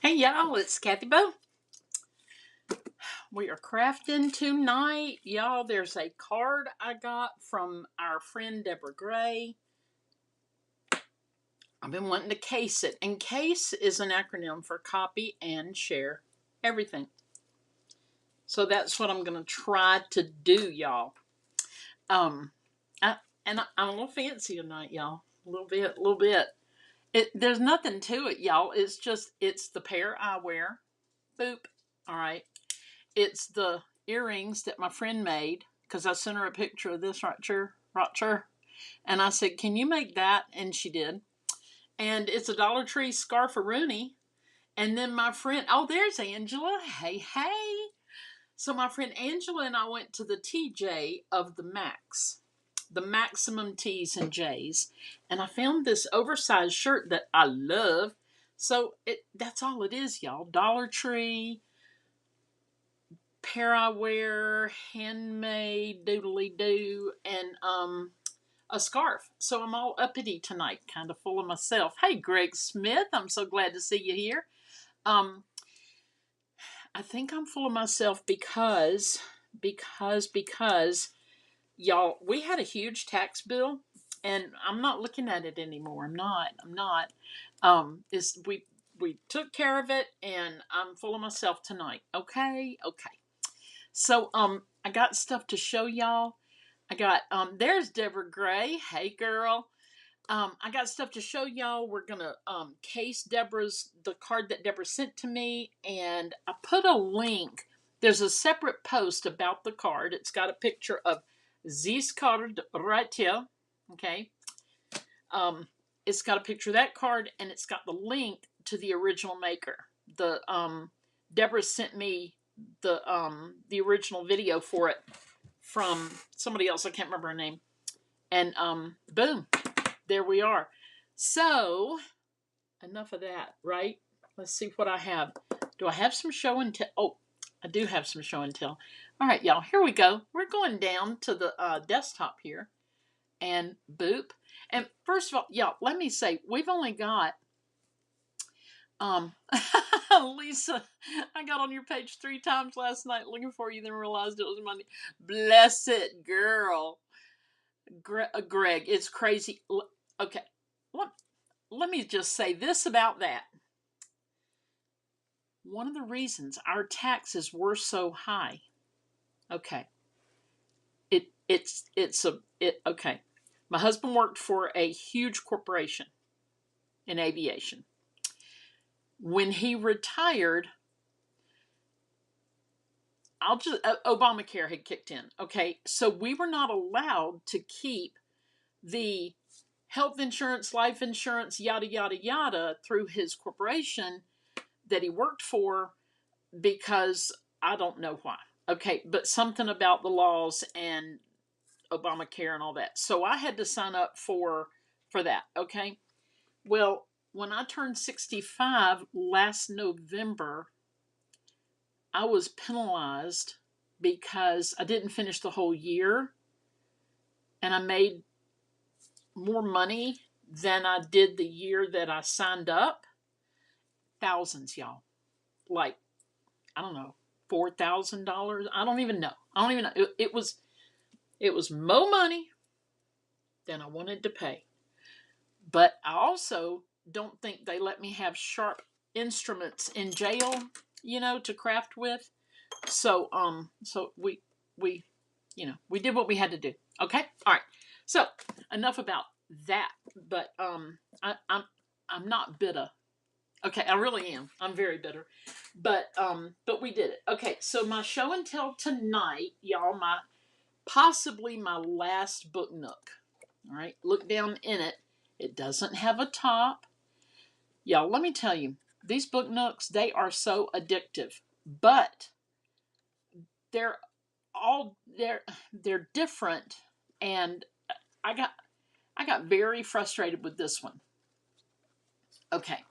Hey y'all, it's Kathy Bo. We are crafting tonight. Y'all, there's a card I got from our friend Deborah Gray. I've been wanting to case it. And case is an acronym for copy and share everything. So that's what I'm going to try to do, y'all. I'm a little fancy tonight, y'all. A little bit. There's nothing to it, y'all. It's the pair I wear. Boop. All right. It's the earrings that my friend made because I sent her a picture of this right here. And I said, can you make that? And she did. And it's a Dollar Tree scarf-a-rooney. And then my friend, oh, there's Angela. Hey, hey. So my friend Angela and I went to the TJ of the Max, the Maximum T's and J's. And I found this oversized shirt that I love. So that's all it is, y'all. Dollar Tree, pair I wear, handmade, doodly doo, and a scarf. So I'm all uppity tonight, kind of full of myself. Hey, Greg Smith, I'm so glad to see you here. I think I'm full of myself because y'all, we had a huge tax bill, and I'm not looking at it anymore. I'm not. We took care of it, and I'm full of myself tonight. Okay. So I got stuff to show y'all. I got there's Deborah Gray. Hey girl. I got stuff to show y'all. We're gonna case the card that Deborah sent to me, and I put a link. There's a separate post about the card. It's got a picture of this card right here. Okay. It's got a picture of that card, and it's got the link to the original maker. The Deborah sent me the original video for it from somebody else. I can't remember her name. And boom, there we are. So enough of that, right? Let's see what I have. Do I have some show and tell? Oh, I do have some show and tell. All right, y'all, here we go. We're going down to the desktop here, and boop. And first of all, y'all, let me say we've only got Lisa, I got on your page 3 times last night looking for you, then realized it was Monday. Blessed girl. Greg, it's crazy. Okay, let me just say this about that. One of the reasons our taxes were so high, okay, okay. My husband worked for a huge corporation in aviation. When he retired, Obamacare had kicked in. Okay, so we were not allowed to keep the health insurance, life insurance, yada yada yada through his corporation that he worked for because I don't know why. Okay, but something about the laws and Obamacare and all that. So I had to sign up for that. Okay, well, when I turned 65 last November, I was penalized because I didn't finish the whole year, and I made more money than I did the year that I signed up. Thousands, y'all. Like, I don't know, $4,000. I don't even know. It was more money than I wanted to pay. But I also don't think they let me have sharp instruments in jail, to craft with. So we we did what we had to do. Okay? All right. So, enough about that. But I'm not bitter. Okay, I really am. I'm very bitter. But we did it. Okay, so my show and tell tonight, y'all, possibly my last book nook. All right, look down in it. It doesn't have a top. Y'all, let me tell you, these book nooks, they are so addictive. But they're they're different, and I got very frustrated with this one. Okay.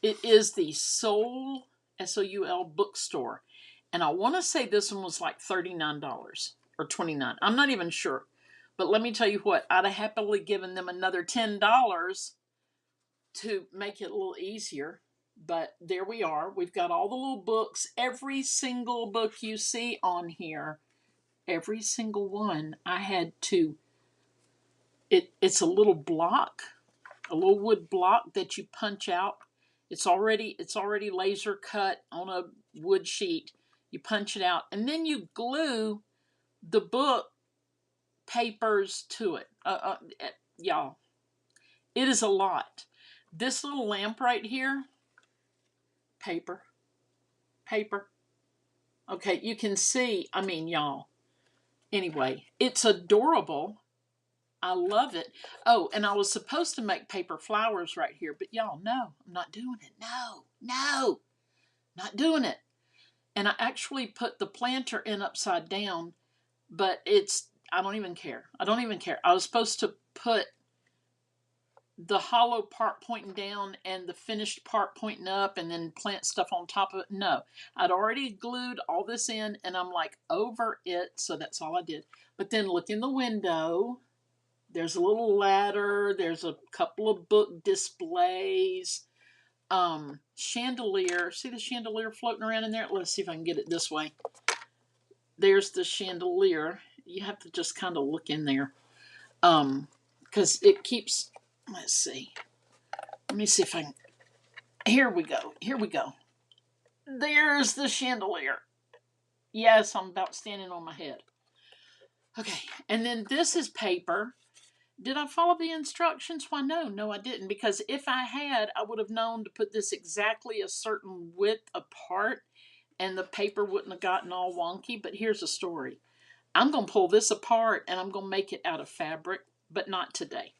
It is the Soul, Soul bookstore. And I want to say this one was like $39 or $29. I'm not even sure. But let me tell you what, I'd have happily given them another $10 to make it a little easier. But there we are. We've got all the little books. Every single book you see on here, every single one, I had to. It's a little block, a little wood block that you punch out. It's already laser cut on a wood sheet. You punch it out, and then you glue the book papers to it. Y'all, it is a lot. This little lamp right here, paper, paper. Okay, you can see, I mean, y'all. Anyway, it's adorable. I love it. Oh, and I was supposed to make paper flowers right here, but y'all, no, I'm not doing it. No, no, not doing it. And I actually put the planter in upside down, but I don't even care. I don't even care. I was supposed to put the hollow part pointing down and the finished part pointing up and then plant stuff on top of it. No, I'd already glued all this in and I'm like over it. So that's all I did. But then look in the window. There's a little ladder. There's a couple of book displays. Chandelier. See the chandelier floating around in there? Let's see if I can get it this way. There's the chandelier. You have to just kind of look in there. Because it keeps, let's see. Let me see if I can. Here we go. Here we go. There's the chandelier. Yes, I'm about standing on my head. Okay, and then this is paper. Did I follow the instructions? Why, no, I didn't. Because if I had, I would have known to put this exactly a certain width apart and the paper wouldn't have gotten all wonky. But here's the story. I'm going to pull this apart and I'm going to make it out of fabric, but not today.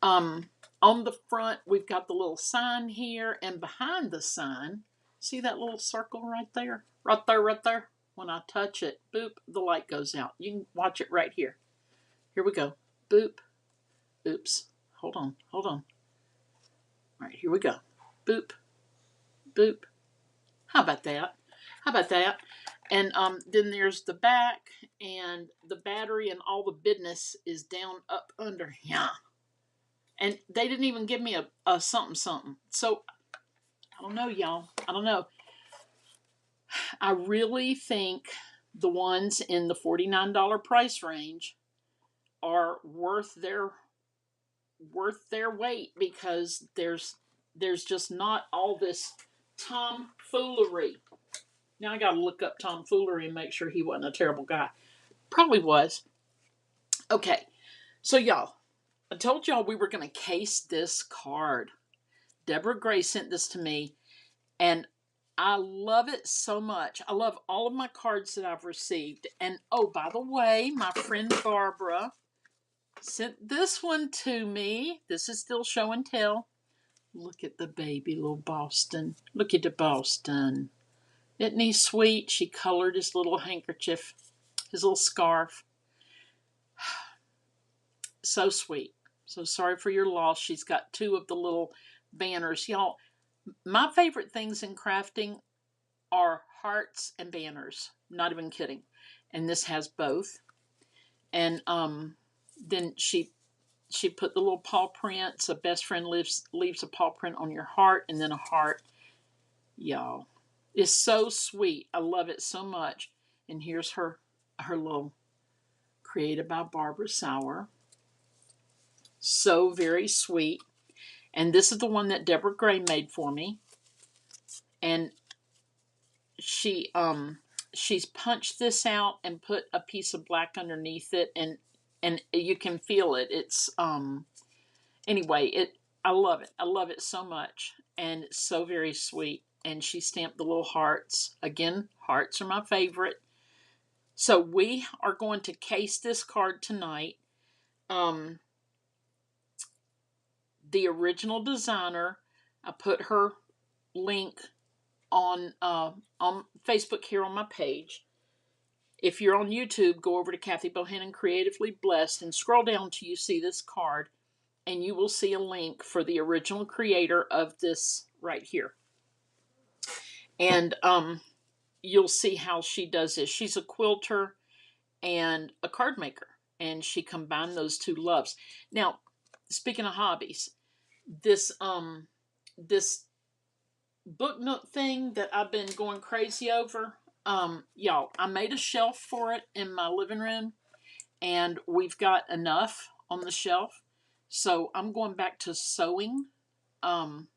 On the front, we've got the little sign here, and behind the sign, see that little circle right there? Right there, right there. When I touch it, boop, the light goes out. You can watch it right here. Here we go. Boop. Oops. Hold on. All right, here we go. Boop. Boop. How about that? And then there's the back, and the battery and all the business is down up under here. And they didn't even give me a something. So, I don't know, y'all. I don't know. I really think the ones in the $49 price range are worth their weight, because there's just not all this tomfoolery. Now I got to look up tomfoolery and make sure he wasn't a terrible guy. Probably was. Okay, so y'all, I told y'all we were going to case this card. Deborah Gray sent this to me, and I love it so much. I love all of my cards that I've received. And oh, by the way, my friend Barbara sent this one to me. This is still show and tell. Look at the baby, little Boston. Look at the Boston. Isn't he sweet? She colored his little handkerchief, his little scarf. So sweet. So sorry for your loss. She's got two of the little banners. Y'all, my favorite things in crafting are hearts and banners. Not even kidding. And this has both. And then she put the little paw prints. A best friend leaves a paw print on your heart, and then a heart. Y'all, it's so sweet. I love it so much. And here's her little, created by Barbara Sauer. So very sweet. And this is the one that Deborah Gray made for me. And she's punched this out and put a piece of black underneath it, and you can feel it. It's anyway, I love it. I love it so much, and it's so very sweet. And she stamped the little hearts. Again, hearts are my favorite. So we are going to case this card tonight. The original designer, I put her link on Facebook here on my page. If you're on YouTube, go over to Kathy Bohannon Creatively Blessed and scroll down till you see this card, and you will see a link for the original creator of this right here. And you'll see how she does this. She's a quilter and a card maker, and she combined those two loves. Now, speaking of hobbies, this book nook thing that I've been going crazy over. Y'all, I made a shelf for it in my living room, and we've got enough on the shelf. So I'm going back to sewing, um,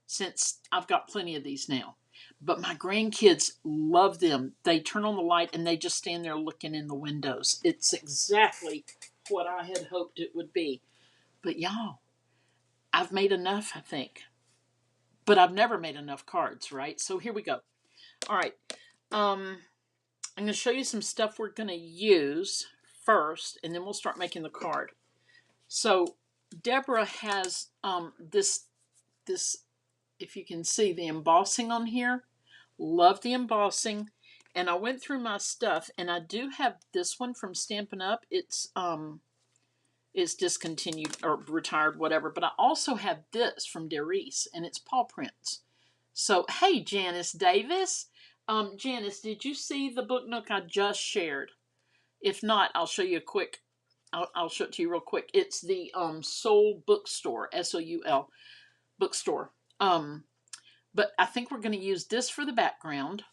since I've got plenty of these now. But my grandkids love them. They turn on the light and they just stand there looking in the windows. It's exactly what I had hoped it would be. But y'all, I've made enough, I think. But I've never made enough cards, right? So here we go. All right. I'm going to show you some stuff we're going to use first, and then we'll start making the card. So Deborah has this, if you can see the embossing on here. Love the embossing. And I went through my stuff, and I do have this one from Stampin' Up. It's discontinued or retired, whatever. But I also have this from Derice, and it's paw prints. So, hey, Janice Davis. Janice, did you see the book nook I just shared? If not, I'll show you a quick. I'll show it to you real quick. It's the Soul Bookstore, SOUL bookstore. But I think we're going to use this for the background.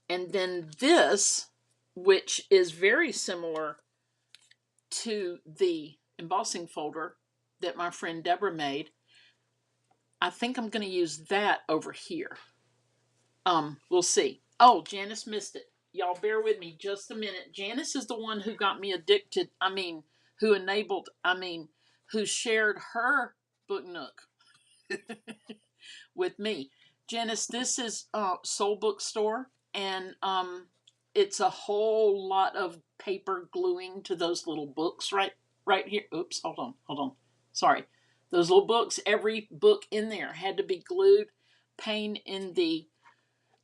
And then this, which is very similar to the embossing folder that my friend Deborah made, I think I'm going to use that over here. We'll see. Oh, Janice missed it. Y'all bear with me just a minute. Janice is the one who got me addicted. Who enabled, who shared her book nook with me. Janice, this is Soul Bookstore, and it's a whole lot of paper gluing to those little books right here. Oops, hold on. Sorry. Those little books, every book in there had to be glued. Pain in the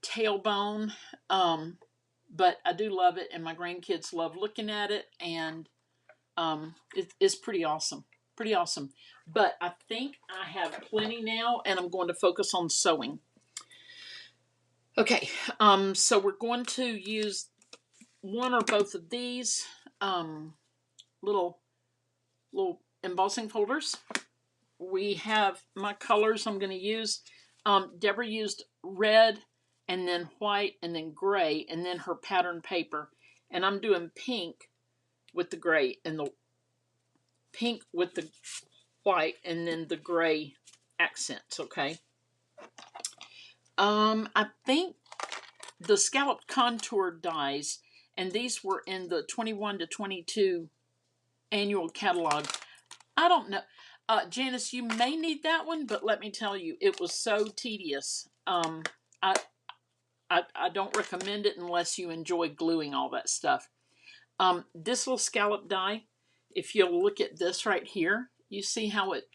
tailbone. But I do love it, and my grandkids love looking at it, and it's pretty awesome. Pretty awesome. But I think I have plenty now, and I'm going to focus on sewing. Okay, so we're going to use one or both of these little embossing folders. We have my colors I'm going to use. Deborah used red, and then white, and then gray, and then her pattern paper. And I'm doing pink with the gray, and the pink with the white, and then the gray accents, okay? I think the scalloped contour dies, and these were in the 21 to 22 annual catalog. I don't know. Janice, you may need that one, but let me tell you, it was so tedious. I don't recommend it unless you enjoy gluing all that stuff. This little scallop die, if you'll look at this right here, you see how it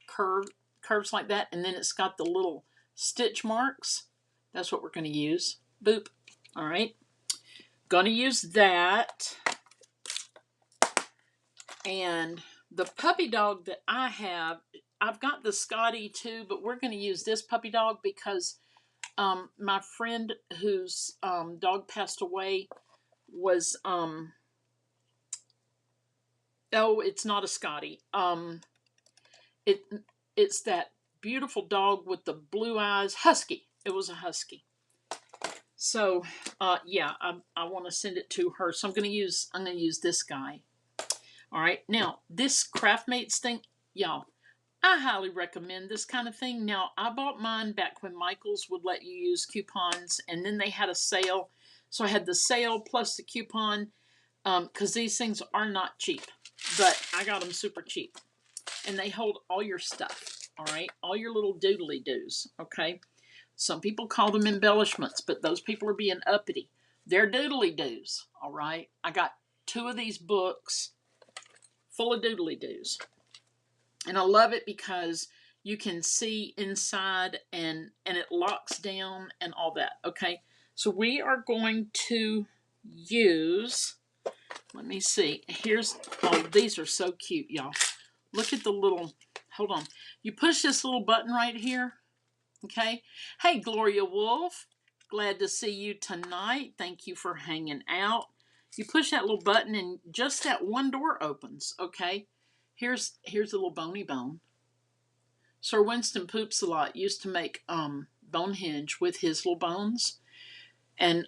curves like that, and then it's got the little stitch marks. That's what we're going to use. Boop. All right. Going to use that. And the puppy dog that I have, I've got the Scotty too, but we're going to use this puppy dog because my friend whose dog passed away was it's not a Scotty. It's that beautiful dog with the blue eyes, husky. It was a husky. So yeah, I want to send it to her. So I'm going to use this guy. All right, now this Craftmates thing, y'all, I highly recommend this kind of thing. Now, I bought mine back when Michaels would let you use coupons, and then they had a sale. So I had the sale plus the coupon, because these things are not cheap, but I got them super cheap. And they hold all your stuff, all right? All your little doodly-doos, okay? Some people call them embellishments, but those people are being uppity. They're doodly-doos, all right? I got 2 of these books full of doodly-doos. And I love it because you can see inside, and it locks down and all that, okay? So we are going to use, let me see. These are so cute, y'all. Look at the little, hold on. You push this little button right here, okay? Hey, Gloria Wolf. Glad to see you tonight. Thank you for hanging out. You push that little button, and just that one door opens, okay? Here's a little bony bone. Sir Winston Poops a lot used to make Bonehenge with his little bones, and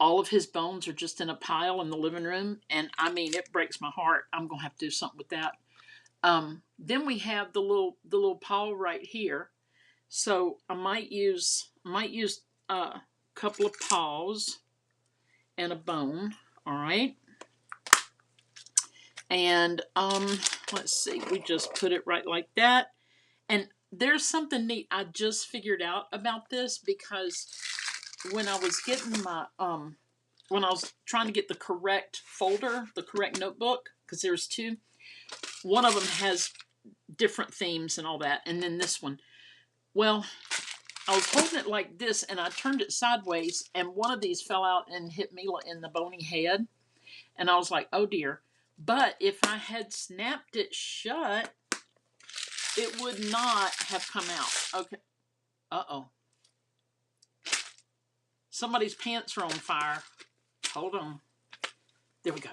all of his bones are just in a pile in the living room, and I mean it breaks my heart. I'm gonna have to do something with that. Then we have the little paw right here, so I might use a couple of paws and a bone. All right, and let's see, we just put it right like that. And there's something neat I just figured out about this, because when I was getting my when I was trying to get the correct folder, the correct notebook, because there's two. One of them has different themes and all that, and then this one. Well, I was holding it like this, and I turned it sideways, and one of these fell out and hit Mila in the bony head. And I was like, oh dear. But if I had snapped it shut, it would not have come out. Okay. Uh-oh. Somebody's pants are on fire. Hold on. There we go.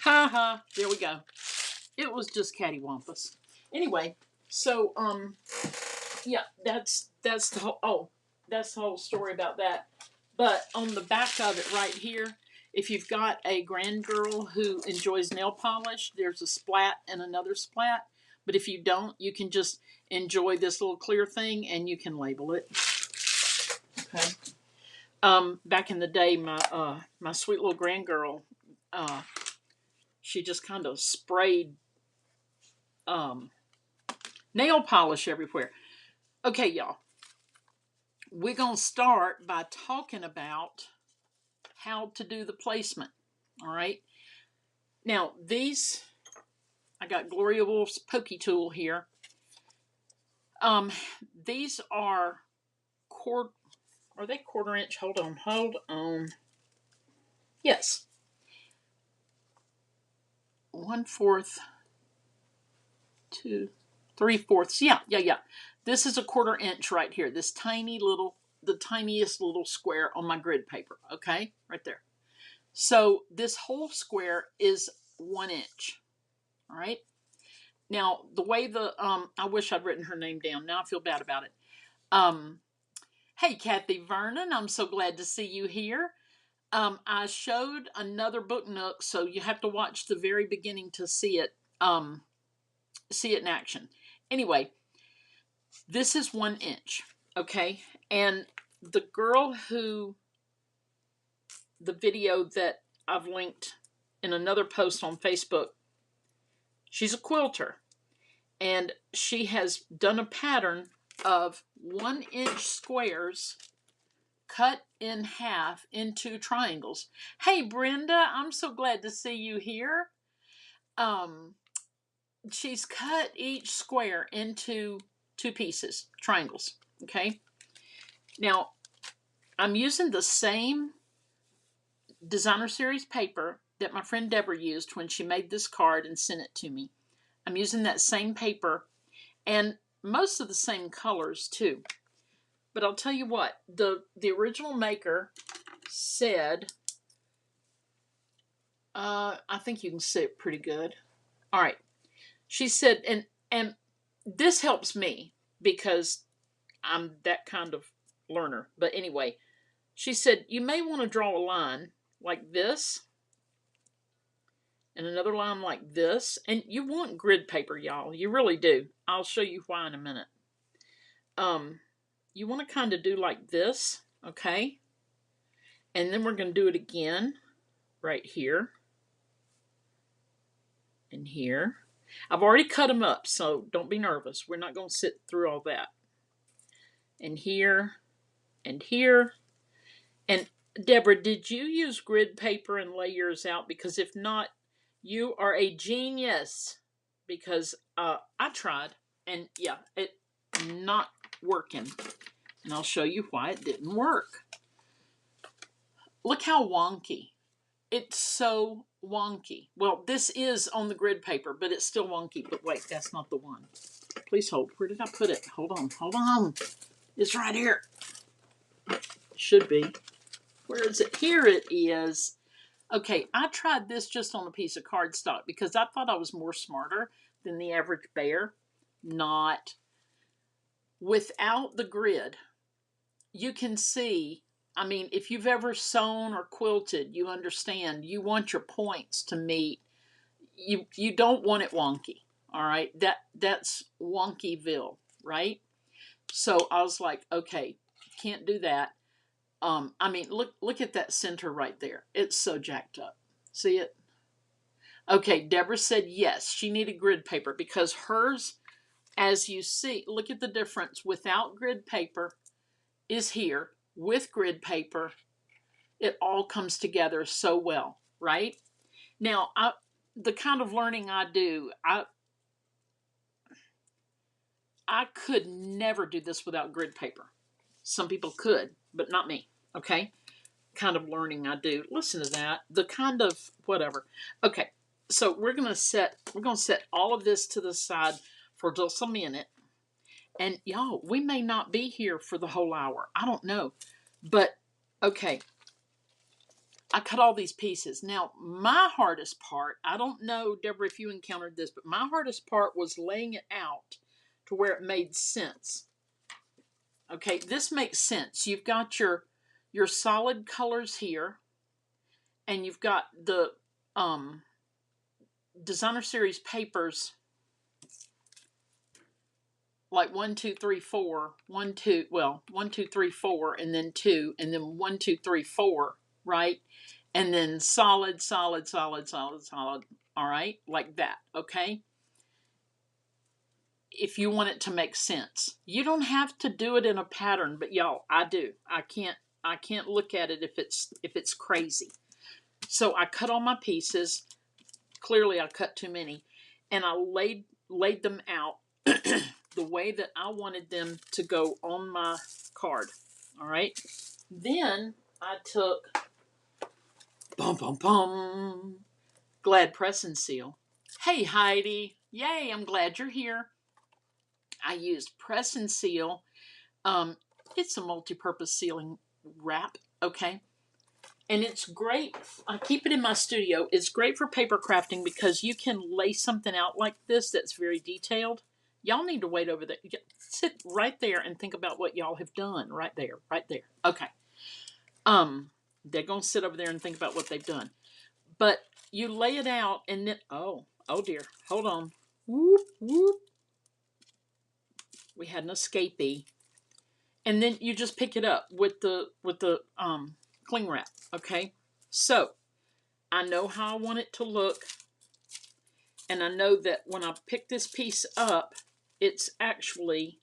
Ha ha. There we go. It was just cattywampus. Anyway, so yeah, that's the whole story about that. But on the back of it right here, if you've got a grandgirl who enjoys nail polish, there's a splat and another splat. But if you don't, you can just enjoy this little clear thing and you can label it. Okay. Back in the day, my sweet little grandgirl, she just kind of sprayed nail polish everywhere. Okay, y'all. We're going to start by talking about how to do the placement. All right. Now, these, I got Gloria Wolf's Pokey Tool here. These are they quarter inch? Hold on. Yes. 1/4 to 3/4. Yeah. This is a quarter inch right here. This the tiniest little square on my grid paper. Okay, right there. So this whole square is 1 inch. All right. Now the way I wish I'd written her name down. Now I feel bad about it. Hey Kathy Vernon, I'm so glad to see you here. I showed another book nook, so you have to watch the very beginning to see it. See it in action. Anyway, this is 1 inch, okay? And the video that I've linked in another post on Facebook, she's a quilter. And she has done a pattern of 1 inch squares cut in half into triangles. Hey Brenda, I'm so glad to see you here. She's cut each square into 2 pieces, triangles, okay? Now, I'm using the same designer series paper that my friend Deborah used when she made this card and sent it to me. I'm using that same paper and most of the same colors too. But I'll tell you what, the original maker said, I think you can see it pretty good. All right. She said, and this helps me because I'm that kind of learner. But anyway, she said, you may want to draw a line like this and another line like this. And you want grid paper, y'all. You really do. I'll show you why in a minute. You want to kind of do like this, okay? And then we're going to do it again right here and here. I've already cut them up, so don't be nervous. We're not going to sit through all that. And here and here. And Deborah, did you use grid paper and lay yours out? Because if not, you are a genius. Because I tried, and yeah, it not working. And I'll show you why it didn't work. Look how wonky. It's so wonky. Well, this is on the grid paper, but it's still wonky. But wait, that's not the one. Please hold. Where did I put it? Hold on. It's right here. Should be. Where is it? Here it is. Okay, I tried this just on a piece of cardstock because I thought I was more smarter than the average bear. not. Without the grid, you can see, I mean, if you've ever sewn or quilted, you understand you want your points to meet. You don't want it wonky. All right. That's wonkyville, right? So I was like, okay, can't do that. I mean, look at that center right there. It's so jacked up. See it? Okay, Deborah said yes, she needed grid paper because hers, as you see, look at the difference. Without grid paper is here. With grid paper, it all comes together so well, right? Now, the kind of learning I do, I could never do this without grid paper. Some people could, but not me. Okay, kind of learning I do. Listen to that. The kind of whatever. Okay, so we're gonna set all of this to the side for just a minute. And y'all, we may not be here for the whole hour. I don't know, but okay. I cut all these pieces. Now, my hardest part, I don't know, Deborah, if you encountered this, but my hardest part was laying it out to where it made sense. Okay, this makes sense. You've got your solid colors here, and you've got the designer series papers like 1, 2, 3, 4, 1, 2, well, 1, 2, 3, 4, and then 2, and then 1, 2, 3, 4, right? And then solid, solid, solid, solid, solid, all right? Like that, okay? If you want it to make sense. You don't have to do it in a pattern, but y'all, I do. I can't look at it if it's crazy. So I cut all my pieces. Clearly I cut too many, and I laid them out the way that I wanted them to go on my card. All right. Then I took Glad Press and Seal. Hey Heidi, yay! I'm glad you're here. I used Press and Seal. It's a multi-purpose sealing wrap. Okay. And it's great. I keep it in my studio. It's great for paper crafting because you can lay something out like this that's very detailed. Y'all need to wait over there. Sit right there and think about what y'all have done. Right there. Right there. Okay. They're going to sit over there and think about what they've done. But you lay it out and then, oh dear. Hold on. Whoop, whoop. We had an escapee. And then you just pick it up with the cling wrap. Okay. So I know how I want it to look, and I know that when I pick this piece up, it's actually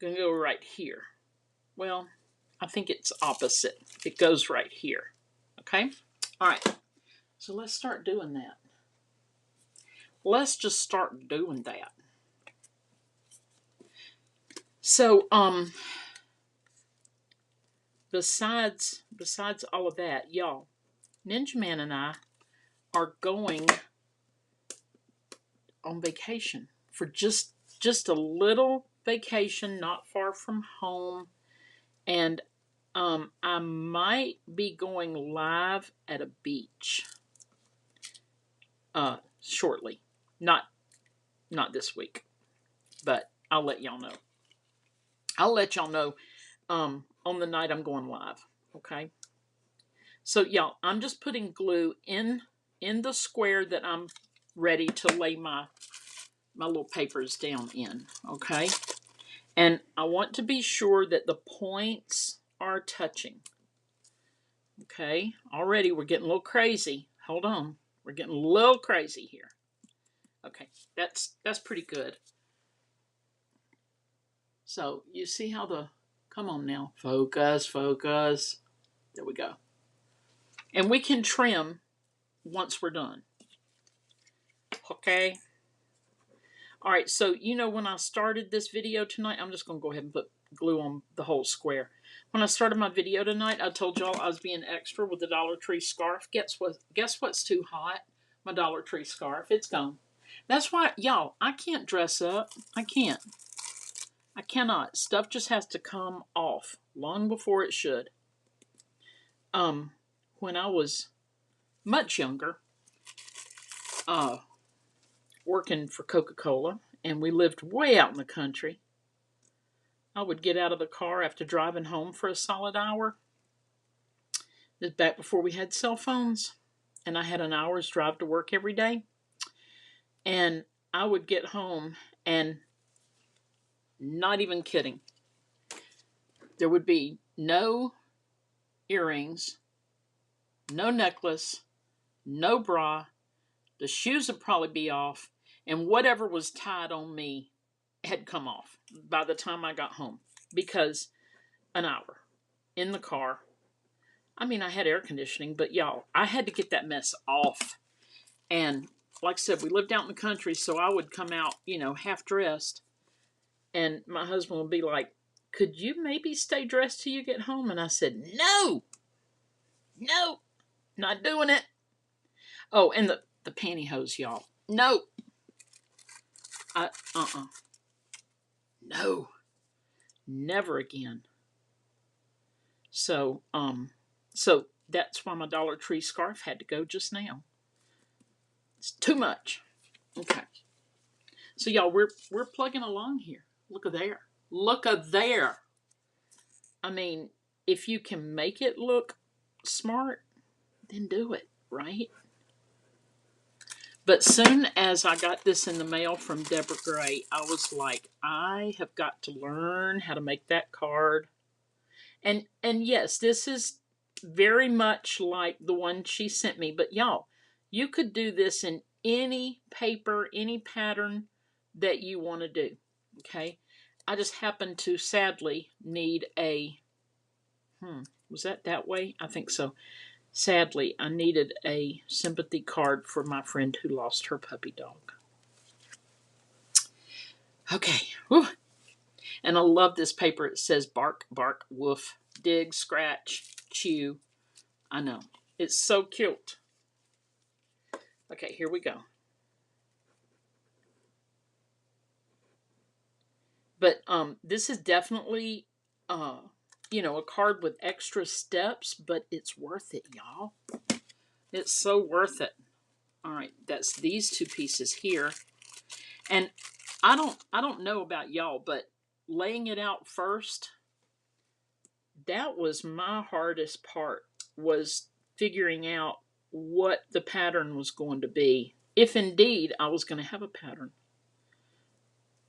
going to go right here. Well, I think it's opposite. It goes right here. Okay? All right. So let's start doing that. Let's just start doing that. So, besides all of that, y'all, Ninja Man and I are going on vacation for just a little vacation, not far from home, and I might be going live at a beach shortly. Not this week, but I'll let y'all know. I'll let y'all know on the night I'm going live. Okay. So y'all, I'm just putting glue in the square that I'm ready to lay my little papers down in. Okay. And I want to be sure that the points are touching. Okay. Already we're getting a little crazy. Hold on. We're getting a little crazy here. Okay. That's pretty good. So you see how come on now. Focus, focus. There we go. And we can trim once we're done. Okay. All right. So, when I started this video tonight, I'm just going to go ahead and put glue on the whole square. When I started my video tonight, I told y'all I was being extra with the Dollar Tree scarf. Guess what's too hot? My Dollar Tree scarf. It's gone. That's why, y'all, I can't dress up. I can't. I cannot. Stuff just has to come off long before it should. When I was much younger, working for Coca-Cola and we lived way out in the country, I would get out of the car after driving home for a solid hour. This is back before we had cell phones, and I had an hour's drive to work every day. And I would get home, and not even kidding, there would be no earrings, no necklace, no bra. The shoes would probably be off, and whatever was tied on me had come off by the time I got home, because an hour in the car. I mean, I had air conditioning, but y'all, I had to get that mess off. And like I said, we lived out in the country, so I would come out, half dressed, and my husband would be like, "Could you maybe stay dressed till you get home?" And I said, "No, not doing it." Oh, and the pantyhose, y'all. No. No. Never again. So that's why my Dollar Tree scarf had to go just now. It's too much. Okay. So y'all, we're plugging along here. Look at there. Look at there. I mean, if you can make it look smart, then do it, right? But soon as I got this in the mail from Deborah Gray, I was like, I have got to learn how to make that card. And yes, this is very much like the one she sent me, but y'all, you could do this in any paper, any pattern that you want to do. Okay? I just happen to sadly need a was that way? I think so. Sadly, I needed a sympathy card for my friend who lost her puppy dog. Okay. Whew. And I love this paper. It says bark, bark, woof, dig, scratch, chew. I know. It's so cute. Okay, here we go. But this is definitely a card with extra steps, but it's worth it, y'all. It's so worth it. All right, that's these two pieces here. And I don't know about y'all, but laying it out first, that was my hardest part, was figuring out what the pattern was going to be, if indeed I was going to have a pattern.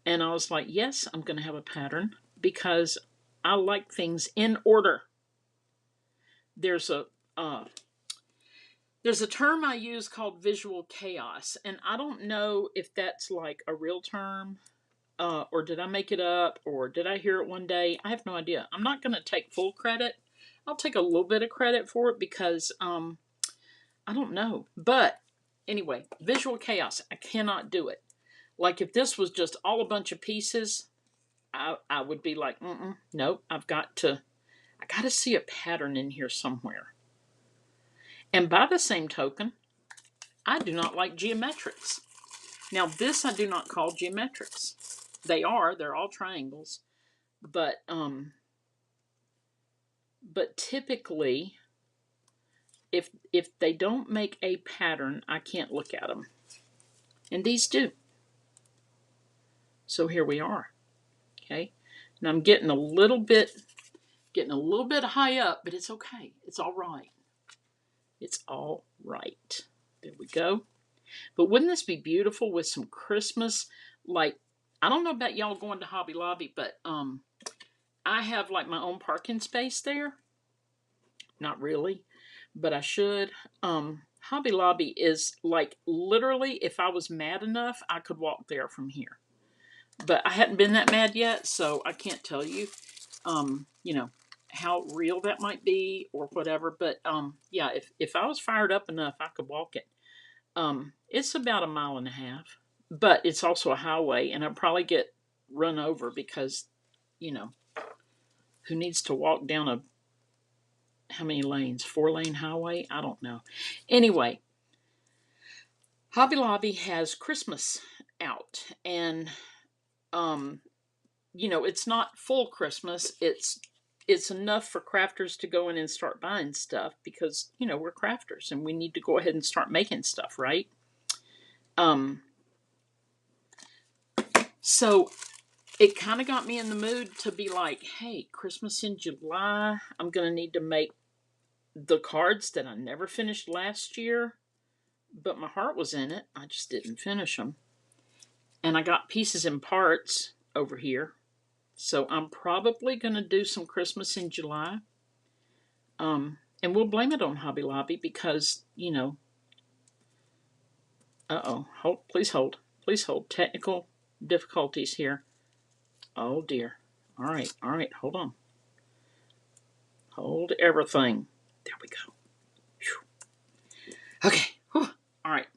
And I was like, yes, I'm going to have a pattern, because I like things in order. There's a term I use called visual chaos, and I don't know if that's like a real term, or did I make it up, or did I hear it one day? I have no idea. I'm not going to take full credit. I'll take a little bit of credit for it, because I don't know. But anyway, visual chaos. I cannot do it. Like if this was just all a bunch of pieces, I would be like, nope. I got to see a pattern in here somewhere. And by the same token, I do not like geometrics. Now this I do not call geometrics. They're all triangles, but typically, if they don't make a pattern, I can't look at them. And these do. So here we are. Okay. Now I'm getting a little bit high up, but it's okay. It's all right. It's all right. There we go. But wouldn't this be beautiful with some Christmas? Like, I don't know about y'all going to Hobby Lobby, but I have like my own parking space there. Not really, but I should. Hobby Lobby is like literally, if I was mad enough, I could walk there from here. But I hadn't been that mad yet, so I can't tell you, how real that might be or whatever. But yeah, if I was fired up enough, I could walk it. It's about 1.5 miles, but it's also a highway, and I'd probably get run over because, who needs to walk down how many lanes? 4-lane highway? I don't know. Anyway, Hobby Lobby has Christmas out, and it's not full Christmas. It's enough for crafters to go in and start buying stuff, because we're crafters and we need to go ahead and start making stuff, right? So it kind of got me in the mood to be like, hey, Christmas in July, I'm going to need to make the cards that I never finished last year, but my heart was in it. I just didn't finish them. And I got pieces and parts over here. So I'm probably going to do some Christmas in July. And we'll blame it on Hobby Lobby because, hold, please hold. Please hold. Technical difficulties here. Oh dear. All right, hold on. Hold everything. There we go. Whew. Okay. Whew. All right.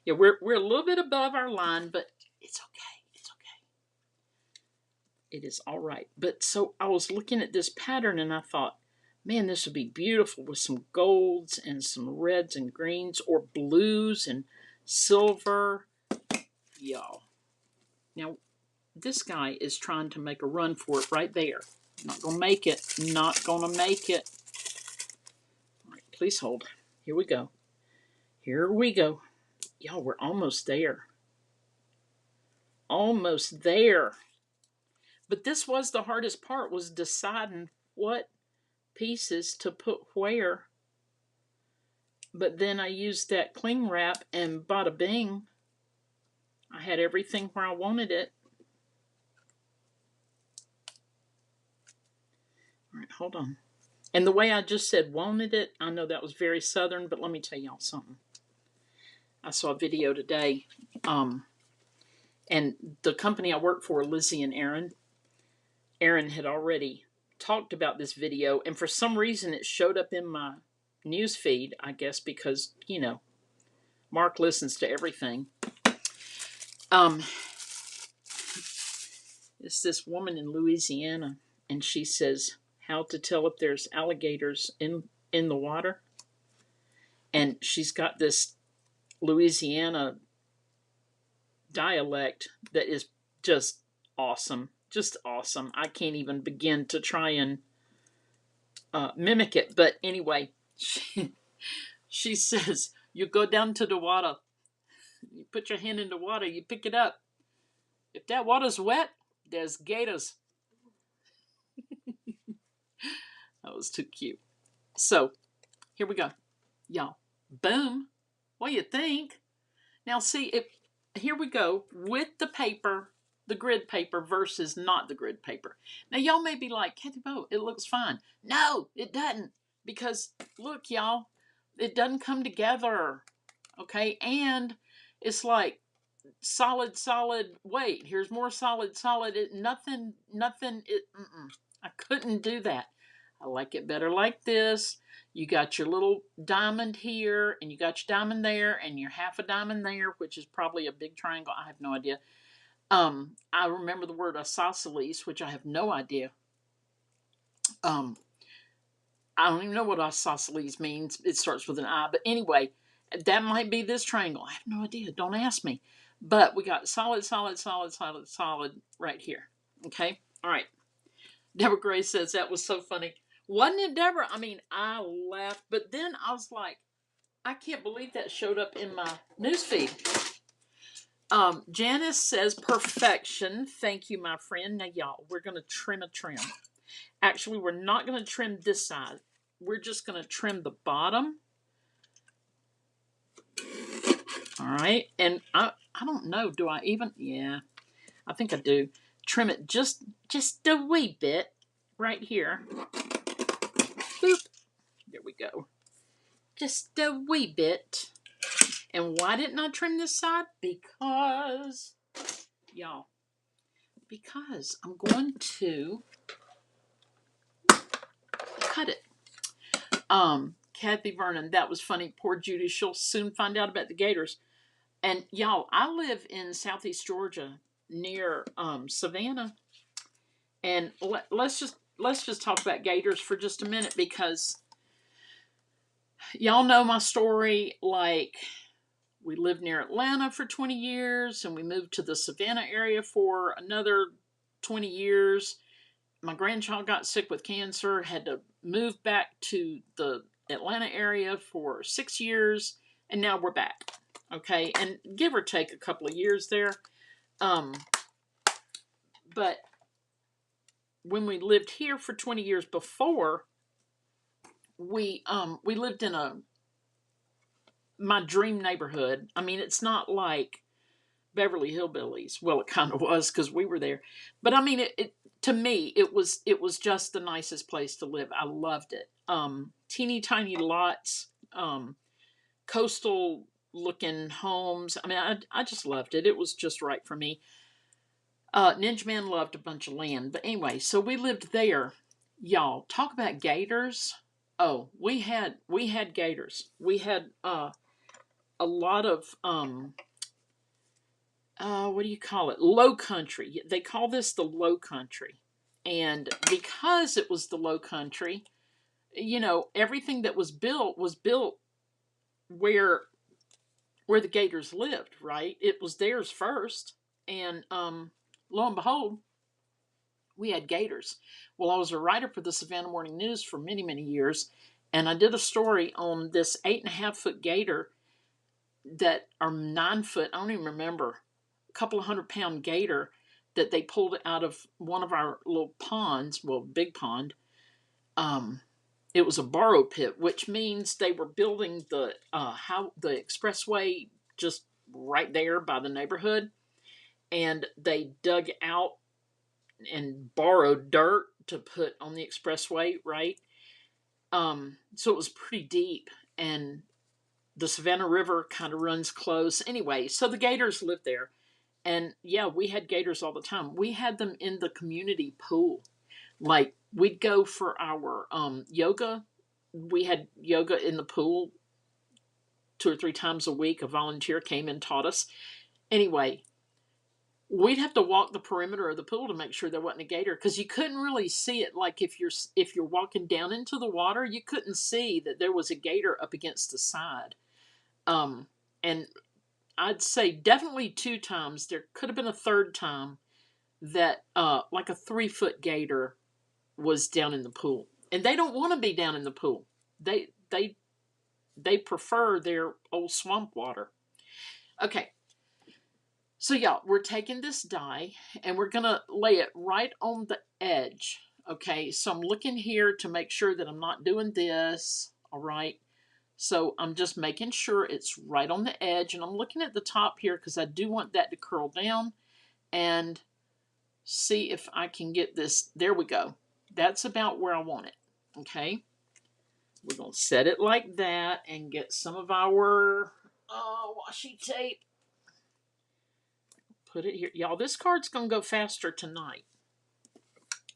Yeah, we're a little bit above our line, but it's okay. It's okay. It is all right. But so I was looking at this pattern and I thought, man, this would be beautiful with some golds and some reds and greens or blues and silver. Y'all. Now, this guy is trying to make a run for it right there. Not going to make it. Not going to make it. All right, please hold. Here we go. Here we go. Y'all, we're almost there. Almost there. But this was the hardest part, was deciding what pieces to put where. But then I used that cling wrap and bada bing. I had everything where I wanted it. All right, hold on. And the way I just said wanted it, I know that was very Southern, but let me tell y'all something. I saw a video today, and the company I work for, Lizzie and Aaron had already talked about this video, and for some reason it showed up in my news feed, I guess because, Mark listens to everything. It's this woman in Louisiana, and she says how to tell if there's alligators in the water. And she's got this Louisiana dialect that is just awesome. Just awesome. I can't even begin to try and mimic it. But anyway, she says, you go down to the water. You put your hand in the water. You pick it up. If that water's wet, there's gators. That was too cute. So, here we go. Y'all. Boom. What do you think? Now, see, here we go with the paper, the grid paper versus not the grid paper. Now, y'all may be like, Kathy Bo, it looks fine. No, it doesn't. Because, look, y'all, it doesn't come together. Okay? And it's like solid, wait, here's more solid. Nothing, I couldn't do that. I like it better like this. You got your little diamond here, and you got your diamond there, and your half a diamond there, which is probably a big triangle. I have no idea. I remember the word isosceles, which I have no idea. I don't even know what isosceles means. It starts with an I, but anyway, that might be this triangle. I have no idea. Don't ask me. But we got solid right here. Okay? All right. Deborah Gray says that was so funny. Wasn't it, Deborah? I mean, I laughed, but then I was like, I can't believe that showed up in my newsfeed. Janice says perfection. Thank you, my friend. Now, y'all, we're going to trim a trim. Actually, we're not going to trim this side. We're just going to trim the bottom. All right. And I don't know. Do I even? Yeah, I think I do. Trim it just a wee bit right here. Boop. There we go. Just a wee bit. And why didn't I trim this side? Because, y'all, because I'm going to cut it. Kathy Vernon, that was funny. Poor Judy, she'll soon find out about the gators. And y'all, I live in Southeast Georgia near Savannah. And let's just talk about gators for just a minute, because y'all know my story. Like, we lived near Atlanta for 20 years, and we moved to the Savannah area for another 20 years. My grandchild got sick with cancer, had to move back to the Atlanta area for 6 years, and now we're back. Okay, and give or take a couple of years there. But when we lived here for 20 years before, we lived in my dream neighborhood. I mean, it's not like Beverly Hillbillies. Well, it kind of was because we were there. But I mean, it to me, it was just the nicest place to live. I loved it. Teeny tiny lots, coastal looking homes. I mean, I just loved it. It was just right for me. Ninja Man loved a bunch of land. But anyway, so we lived there. Y'all, talk about gators. Oh, we had gators. We had a lot of what do you call it? Low country. They call this the low country. And because it was the low country, everything that was built where the gators lived, right? It was theirs first. And lo and behold, we had gators. Well, I was a writer for the Savannah Morning News for many, many years, and I did a story on this 8.5 foot gator or 9 foot, I don't even remember, a couple of 100 pound gator that they pulled out of one of our little ponds, well, big pond. It was a borrow pit, which means they were building the expressway just right there by the neighborhood, and they dug out and borrowed dirt to put on the expressway, right? So it was pretty deep, and the Savannah River kind of runs close. Anyway, so the gators lived there. And yeah, we had gators all the time. We had them in the community pool. Like, we'd go for our yoga. We had yoga in the pool 2 or 3 times a week. A volunteer came and taught us. Anyway, we'd have to walk the perimeter of the pool to make sure there wasn't a gator, because you couldn't really see it. Like, if you're walking down into the water, you couldn't see that there was a gator up against the side. And I'd say definitely 2 times. There could have been a third time that like a 3 foot gator was down in the pool, and they don't want to be down in the pool. They prefer their old swamp water. Okay, so y'all, we're taking this die and we're gonna lay it right on the edge. Okay, so I'm looking here to make sure that I'm not doing this. All right. So I'm just making sure it's right on the edge, and I'm looking at the top here because I do want that to curl down, and see if I can get this. There we go. That's about where I want it. Okay. We're going to set it like that and get some of our washi tape. Put it here. Y'all, this card's going to go faster tonight.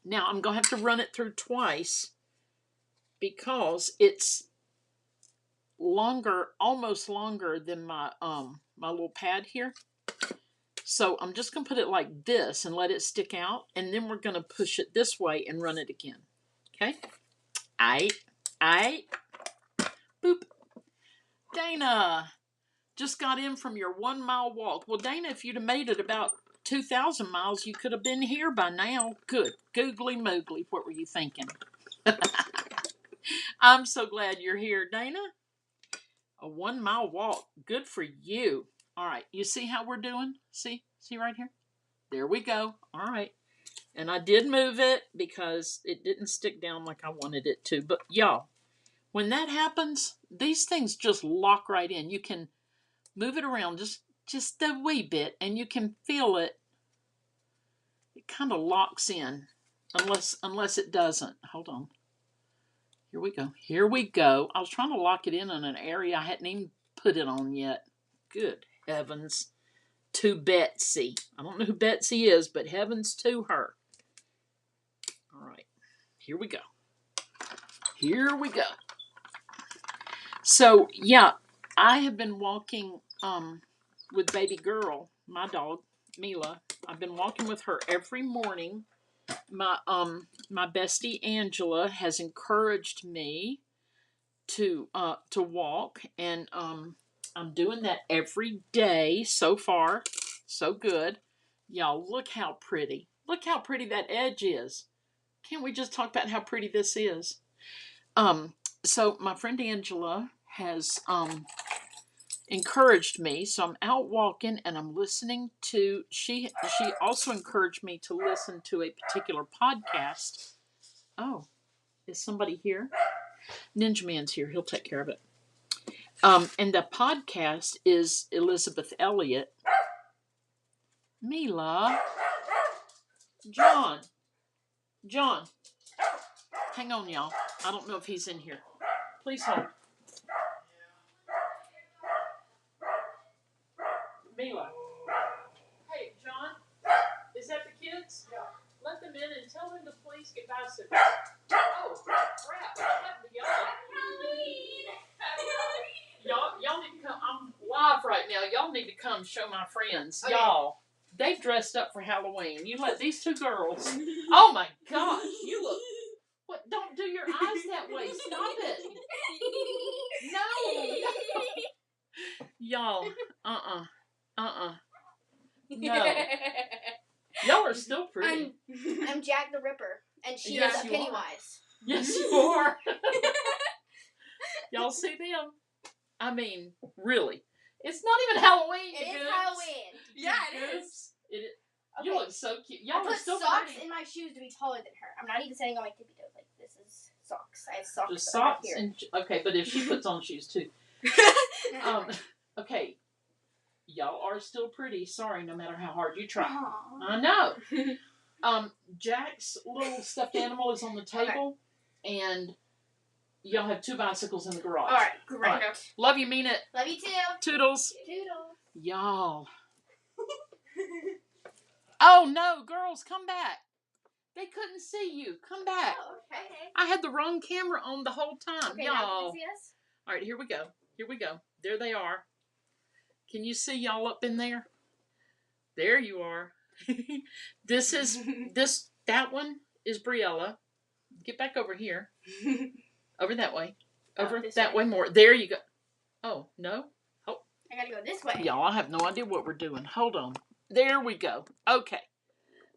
Now, I'm going to have to run it through twice because it's longer, almost longer than my little pad here. So I'm just going to put it like this and let it stick out, and then we're going to push it this way and run it again. Okay? Aight. Boop. Dana, just got in from your 1 mile walk. Well, Dana, if you'd have made it about 2,000 miles, you could have been here by now. Good. Googly moogly. What were you thinking? I'm so glad you're here, Dana. A 1 mile walk. Good for you. All right. You see how we're doing? See right here? There we go. All right. And I did move it because it didn't stick down like I wanted it to. But y'all, when that happens, these things just lock right in. You can move it around just a wee bit, and you can feel it. It kind of locks in, unless it doesn't. Hold on. Here we go. Here we go. I was trying to lock it in an area I hadn't even put it on yet. Good heavens to Betsy. I don't know who Betsy is, but heavens to her. All right. Here we go. Here we go. So, yeah, I have been walking with baby girl, my dog, Mila. I've been walking with her every morning. My bestie Angela has encouraged me to walk, and I'm doing that every day so far. So good. Y'all, look how pretty. Look how pretty that edge is. Can't we just talk about how pretty this is? So my friend Angela has encouraged me. So I'm out walking and I'm listening to, she also encouraged me to listen to a particular podcast. Oh, is somebody here? Ninja Man's here. He'll take care of it. And the podcast is Elizabeth Elliot. Mila. John. Hang on, y'all. I don't know if he's in here. Please hold. Mila. Hey, John. Is that the kids? Yeah. Let them in and tell them to please get bicycles. Oh, crap. What happened to y'all? Y'all need to come. I'm live right now. Y'all need to come show my friends. Okay. Y'all, they've dressed up for Halloween. You let these two girls. Oh my gosh, you look. What? Don't do your eyes that way. Stop it. No. Y'all. No. Y'all are still pretty. I'm Jack the Ripper, and she is Pennywise. Yes, you are. Y'all see them? I mean, really. It's not even Halloween. It is Halloween. Yeah, it is. It is. Okay. You look so cute. Y'all I put are still socks pretty. in my shoes to be taller than her. I'm not even standing on my tippy toes. Like, this is socks. I have socks. Just socks here. and okay, but if she puts on shoes too. Okay. Y'all are still pretty. Sorry, no matter how hard you try. Aww. I know. Jack's little stuffed animal is on the table, and y'all have 2 bicycles in the garage. All right, great. All right. Love you, mean it. Love you too. Toodles. Toodles. Y'all. Oh no, girls, come back. They couldn't see you. Come back. Oh, okay. I had the wrong camera on the whole time. Okay, y'all. now can you see us? All right, here we go. There they are. Can you see y'all up in there? There you are. That one is Briella. Get back over here. Over that way. Over that way more. There you go. Oh, no? Oh. I gotta go this way. Y'all, I have no idea what we're doing. Hold on. There we go. Okay.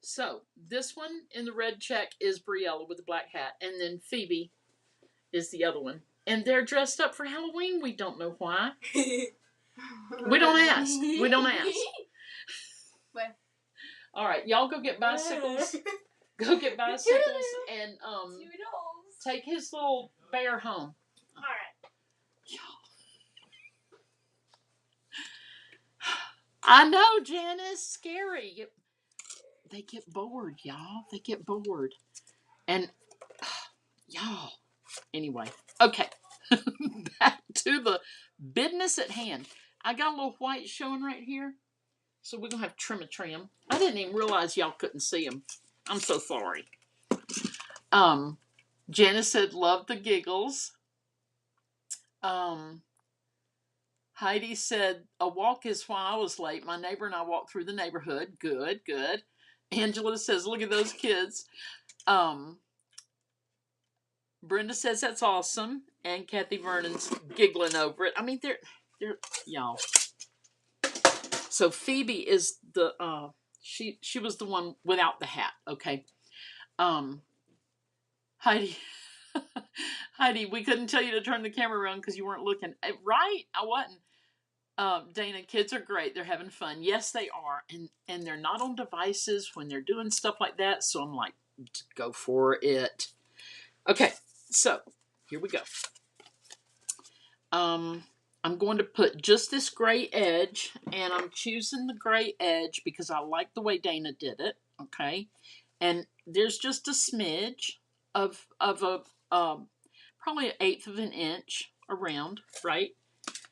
So, this one in the red check is Briella with the black hat. And then Phoebe is the other one. And they're dressed up for Halloween. We don't know why. We don't ask. Where? All right, y'all go get bicycles. Go get bicycles and take his little bear home. All right. I know, Janice. Scary. They get bored, y'all. They get bored. And y'all. Anyway, okay. Back to the business at hand. I got a little white showing right here. So we're going to have trim. I didn't even realize y'all couldn't see them. I'm so sorry. Janice said, love the giggles. Heidi said, a walk is why I was late. My neighbor and I walked through the neighborhood. Good. Angela says, look at those kids. Brenda says, that's awesome. And Kathy Vernon's giggling over it. I mean, they're y'all. So Phoebe is the, she was the one without the hat. Okay. Heidi, we couldn't tell you to turn the camera around because you weren't looking. Right? I wasn't. Dana, kids are great. They're having fun. Yes, they are. And they're not on devices when they're doing stuff like that. So I'm like, go for it. Okay. So here we go. I'm going to put just this gray edge, and I'm choosing the gray edge because I like the way Dana did it. Okay. And there's just a smidge of a probably 1/8 of an inch around, right?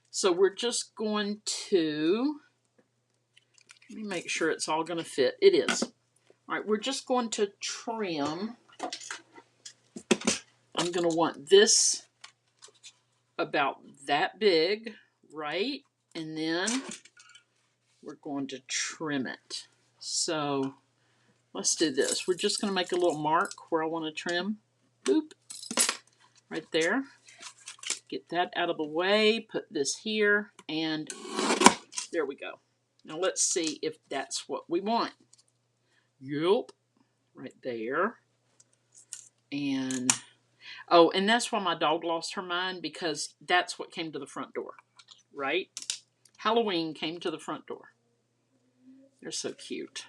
So we're just going to, let me make sure it's all going to fit. It is. All right, we're just going to trim. I'm going to want this about that big, right? And then we're going to trim it. So let's do this. We're just going to make a little mark where I want to trim. Boop. Right there. Get that out of the way. Put this here. And there we go. Now let's see if that's what we want. Yup. Right there. And, oh, and that's why my dog lost her mind, because that's what came to the front door. Right? Halloween came to the front door. They're so cute.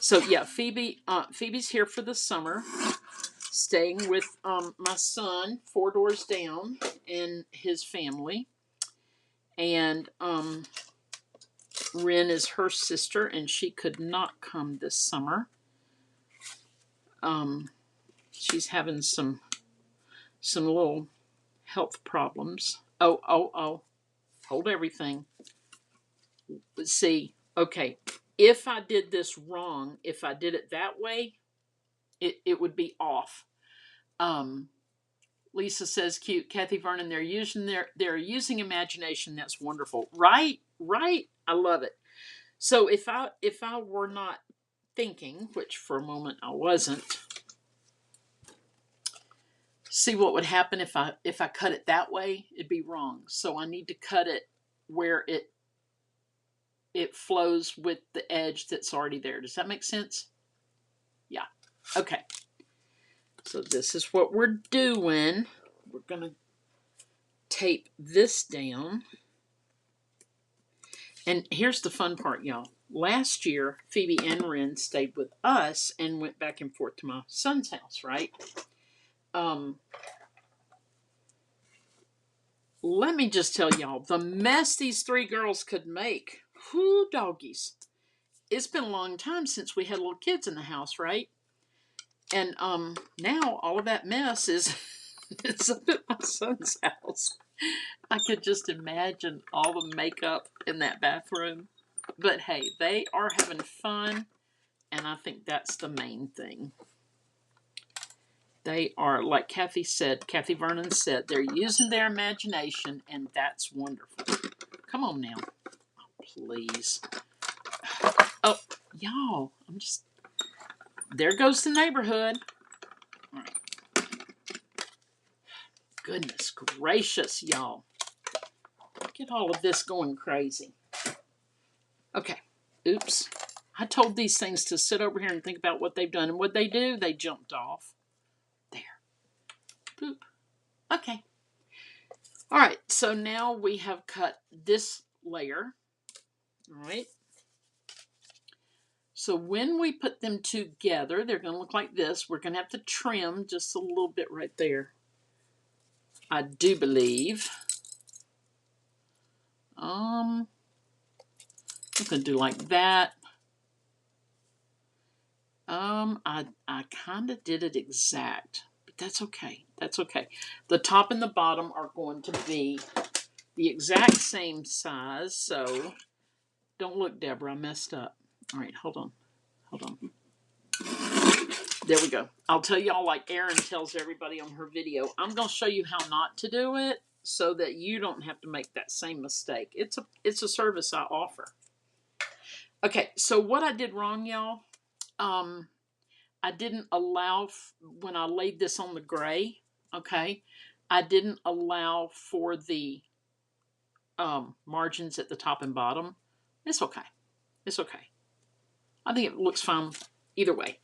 So yeah, Phoebe's here for the summer, staying with my son 4 doors down and his family. And Ren is her sister, and she could not come this summer. She's having some little health problems. Oh, hold everything. See, okay, if I did this wrong, if I did it that way, it would be off. Lisa says, cute. Kathy Vernon, they're using imagination. That's wonderful. Right. I love it. So if I were not thinking, which for a moment I wasn't, see what would happen if I cut it that way? It'd be wrong. So I need to cut it where it flows with the edge that's already there. Does that make sense? Yeah. Okay. So this is what we're doing. We're going to tape this down. And here's the fun part, y'all. Last year, Phoebe and Ren stayed with us and went back and forth to my son's house, right? Let me just tell y'all, the mess these 3 girls could make. Whoo, doggies. It's been a long time since we had little kids in the house, right? And now all of that mess is it's up at my son's house. I could just imagine all the makeup in that bathroom. But hey, they are having fun, and I think that's the main thing. They are, like Kathy Vernon said, they're using their imagination, and that's wonderful. Come on now. Oh, please. Oh, y'all, there goes the neighborhood. All right. Goodness gracious, y'all. Look at all of this going crazy. Okay. Oops. I told these things to sit over here and think about what they've done. And what they do, they jumped off. There. Boop. Okay. All right. So now we have cut this layer. All right. So when we put them together, they're going to look like this. We're going to have to trim just a little bit right there. I do believe. I'm going to do like that. I kind of did it exact, but that's okay. That's okay. The top and the bottom are going to be the exact same size. So don't look, Deborah, I messed up. All right, hold on. There we go. I'll tell y'all like Erin tells everybody on her video. I'm going to show you how not to do it so that you don't have to make that same mistake. It's a service I offer. Okay, so what I did wrong, y'all, I didn't allow, when I laid this on the gray, okay, I didn't allow for the margins at the top and bottom. It's okay. It's okay. I think it looks fine either way.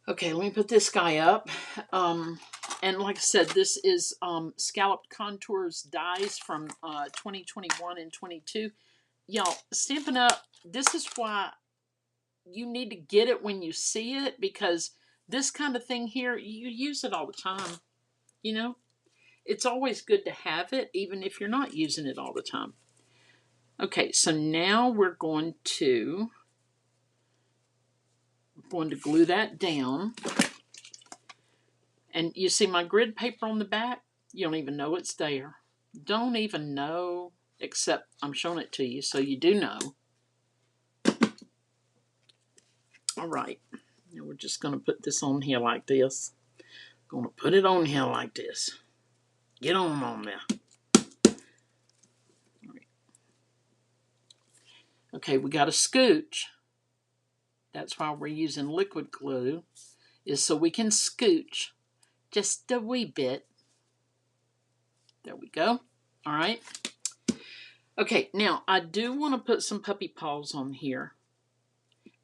Okay, let me put this guy up. And like I said, this is Scalloped Contours dies from 2021 and 22. Y'all, Stampin' Up, this is why you need to get it when you see it, because this kind of thing here, you use it all the time. You know, it's always good to have it, even if you're not using it all the time. Okay, so now we're going to glue that down. And you see my grid paper on the back? You don't even know it's there. Don't even know, except I'm showing it to you, so you do know. All right. Now we're just going to put this on here like this. Going to put it on here like this. Get on there. All right. Okay, we got a scooch. That's why we're using liquid glue, is so we can scooch just a wee bit. There we go. All right. Okay, now I do want to put some puppy paws on here.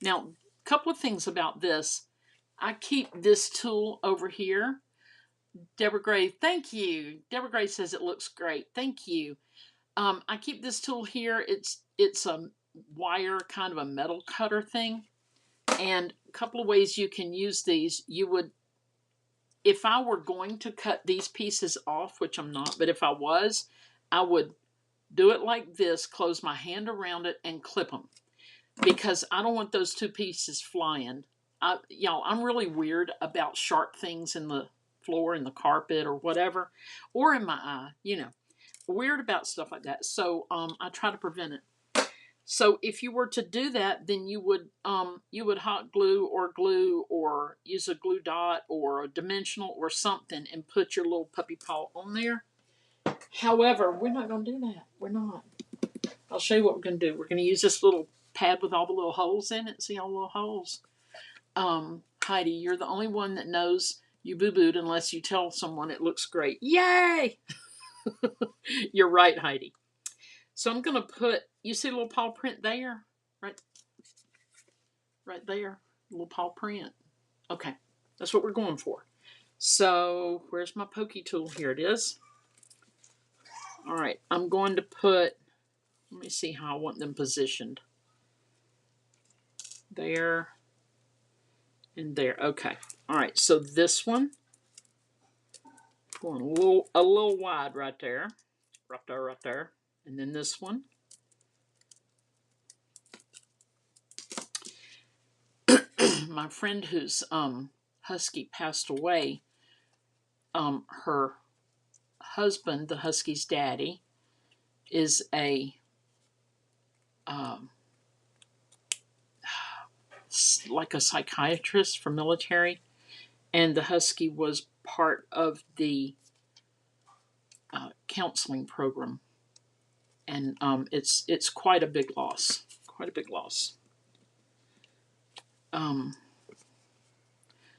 Now, a couple of things about this. I keep this tool over here. Deborah Gray, thank you. Deborah Gray says it looks great. Thank you. I keep this tool here. It's a wire, kind of a metal cutter thing. And a couple of ways you can use these. You would, if I were going to cut these pieces off, which I'm not, but if I was, I would do it like this, close my hand around it, and clip them. Because I don't want those two pieces flying. Y'all, I'm really weird about sharp things in the floor, in the carpet, or whatever, or in my eye, weird about stuff like that. So I try to prevent it. So if you were to do that, then you would hot glue or use a glue dot or a dimensional or something and put your little puppy paw on there. However, we're not going to do that. We're not. I'll show you what we're going to do. We're going to use this little pad with all the little holes in it. See all the little holes? Heidi, you're the only one that knows you boo-booed unless you tell someone it looks great. Yay! You're right, Heidi. So I'm going to put, you see a little paw print there? Right there. Little paw print. Okay. That's what we're going for. So where's my pokey tool? Here it is. All right. I'm going to put, let me see how I want them positioned. There and there. Okay. All right. So this one, going a little wide right there. Right there. And then this one. My friend whose husky passed away, her husband, the husky's daddy, is a like a psychiatrist for military, and the husky was part of the counseling program, and it's quite a big loss. Quite a big loss.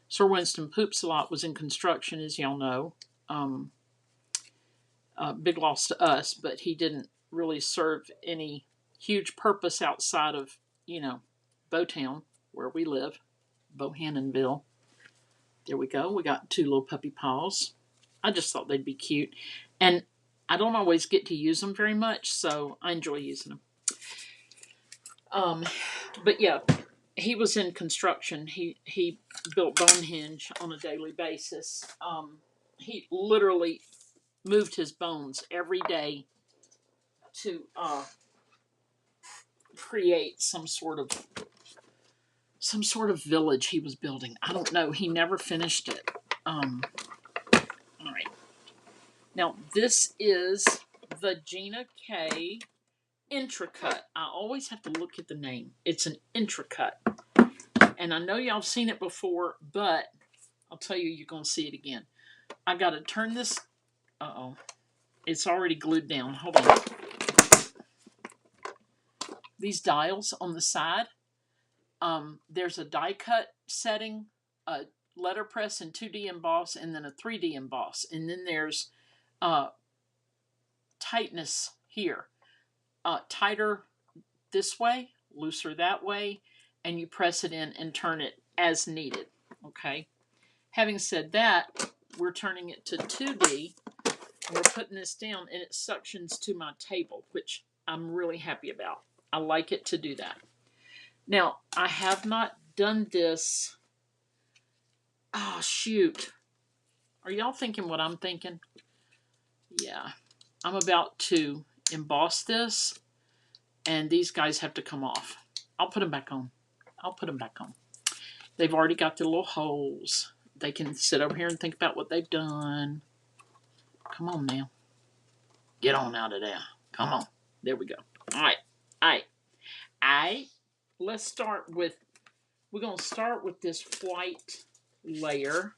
Sir Winston Poops a lot was in construction, as y'all know. Big loss to us, but he didn't really serve any huge purpose outside of, Bowtown, where we live, Bohannonville. There we go. We got two little puppy paws. I just thought they'd be cute. And I don't always get to use them very much, so I enjoy using them. But yeah, he was in construction. He built Bonehenge on a daily basis. He literally moved his bones every day to create some sort of village he was building. I don't know. He never finished it. All right. Now this is the Gina K Intracut. I always have to look at the name. It's an Intracut. And I know y'all have seen it before, but I'll tell you, you're going to see it again. I got to turn this. Uh-oh. It's already glued down. Hold on. These dials on the side, there's a die cut setting, a letterpress and 2D emboss, and then a 3D emboss. And then there's tightness here. Tighter this way, looser that way, and you press it in and turn it as needed. Okay. Having said that, we're turning it to 2D, and we're putting this down, and it suctions to my table, which I'm really happy about. I like it to do that. Now, I have not done this. Oh, shoot. Are y'all thinking what I'm thinking? Yeah. I'm about to emboss this, and these guys have to come off. I'll put them back on. They've already got their little holes. They can sit over here and think about what they've done. Come on now. Get on out of there. Come on. There we go. All right. Let's start with, we're going to start with this white layer.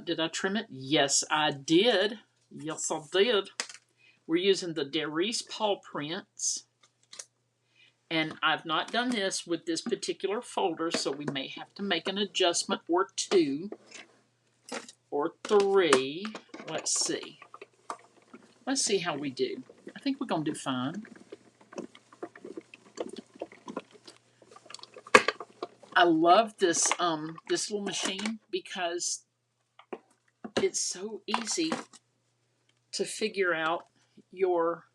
Did I trim it? Yes, I did. Yes, I did. We're using the Darice paw prints. And I've not done this with this particular folder, so we may have to make an adjustment or two or three. Let's see. Let's see how we do. I think we're going to do fine. I love this this little machine because it's so easy to figure out. your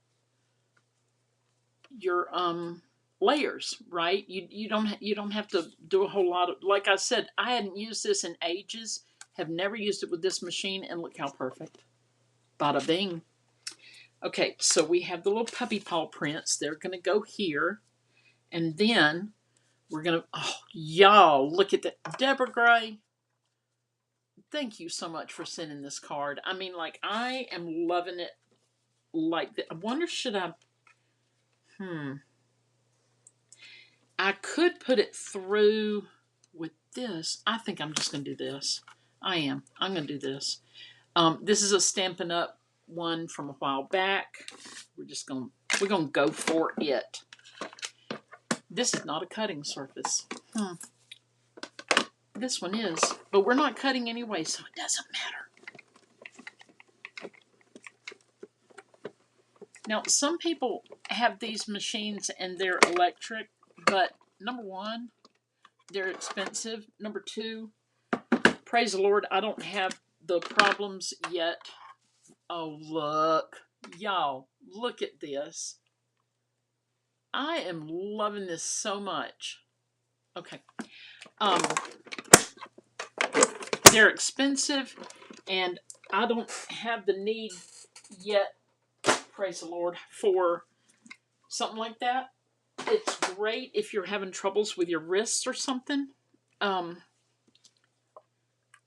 layers, right? You don't have to do a whole lot of, like I said, I hadn't used this in ages, have never used it with this machine, and look how perfect. Bada bing. Okay, so we have the little puppy paw prints. They're going to go here. And then we're going to, oh, y'all, look at that. Deborah Gray, thank you so much for sending this card. I mean, like, I am loving it like that. I wonder, should I, I could put it through with this. I think I'm just going to do this. I'm going to do this. This is a Stampin' Up! One from a while back. We're going to go for it. This is not a cutting surface. This one is, but we're not cutting anyway, so it doesn't matter. Now, some people have these machines and they're electric, but number one, they're expensive. Number two, praise the Lord, I don't have the problems yet. Oh, look. Y'all, look at this. I am loving this so much. Okay. They're expensive, and I don't have the need yet, praise the Lord, for something like that. It's great if you're having troubles with your wrists or something, to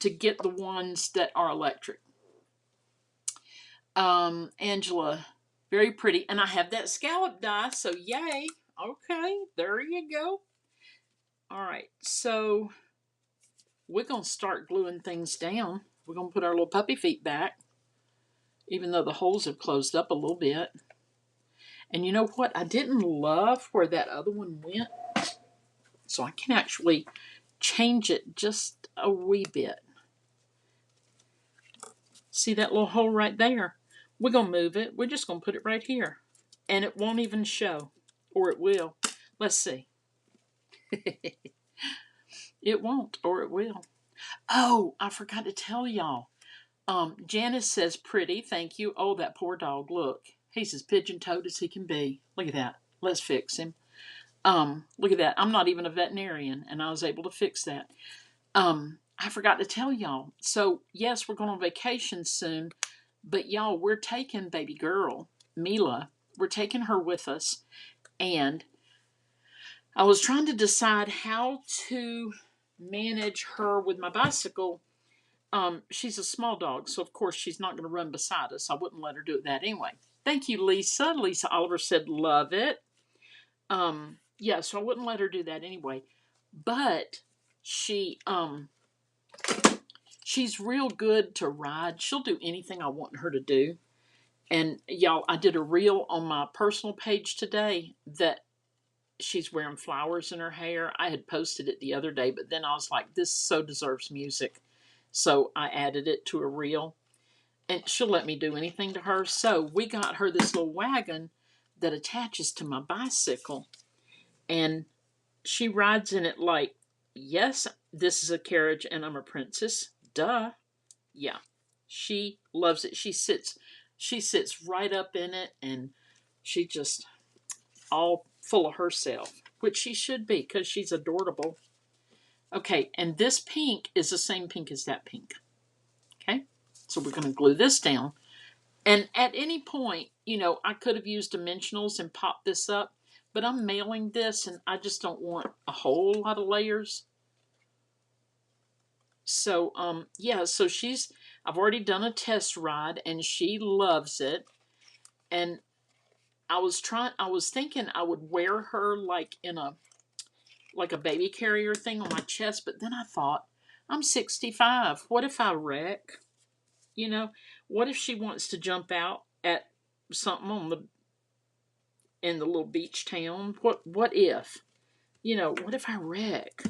get the ones that are electric. Angela, very pretty. And I have that scallop die, so yay. Okay, there you go. All right, so we're going to start gluing things down. We're going to put our little puppy feet back, even though the holes have closed up a little bit. And you know what? I didn't love where that other one went, so I can actually change it just a wee bit. See that little hole right there? We're going to move it. We're just going to put it right here. And it won't even show. Or it will. Let's see. It won't, or it will. Oh, I forgot to tell y'all. Janice says, pretty, thank you. Oh, that poor dog, look. He's as pigeon-toed as he can be. Look at that. Let's fix him. Look at that. I'm not even a veterinarian, and I was able to fix that. I forgot to tell y'all. So, yes, we're going on vacation soon, but y'all, we're taking baby girl, Mila. We're taking her with us, and I was trying to decide how to manage her with my bicycle. She's a small dog, so of course she's not going to run beside us. I wouldn't let her do that anyway. Thank you, Lisa. Lisa Oliver said, love it. Yeah, so I wouldn't let her do that anyway. But she's real good to ride. She'll do anything I want her to do. And y'all, I did a reel on my personal page today that she's wearing flowers in her hair. I had posted it the other day, but then I was like, this so deserves music. So I added it to a reel. And she'll let me do anything to her. So we got her this little wagon that attaches to my bicycle. And she rides in it like, yes, this is a carriage and I'm a princess. Duh. Yeah. She loves it. She sits right up in it, and she just all full of herself, which she should be because she's adorable. Okay, and this pink is the same pink as that pink. Okay, so we're going to glue this down. And at any point, you know, I could have used dimensionals and popped this up, but I'm mailing this and I just don't want a whole lot of layers. So, yeah, so I've already done a test ride and she loves it. And I was thinking I would wear her like in a baby carrier thing on my chest, but then I thought, I'm 65. What if I wreck? You know, what if she wants to jump out at something in the little beach town? What if? You know, what if I wreck?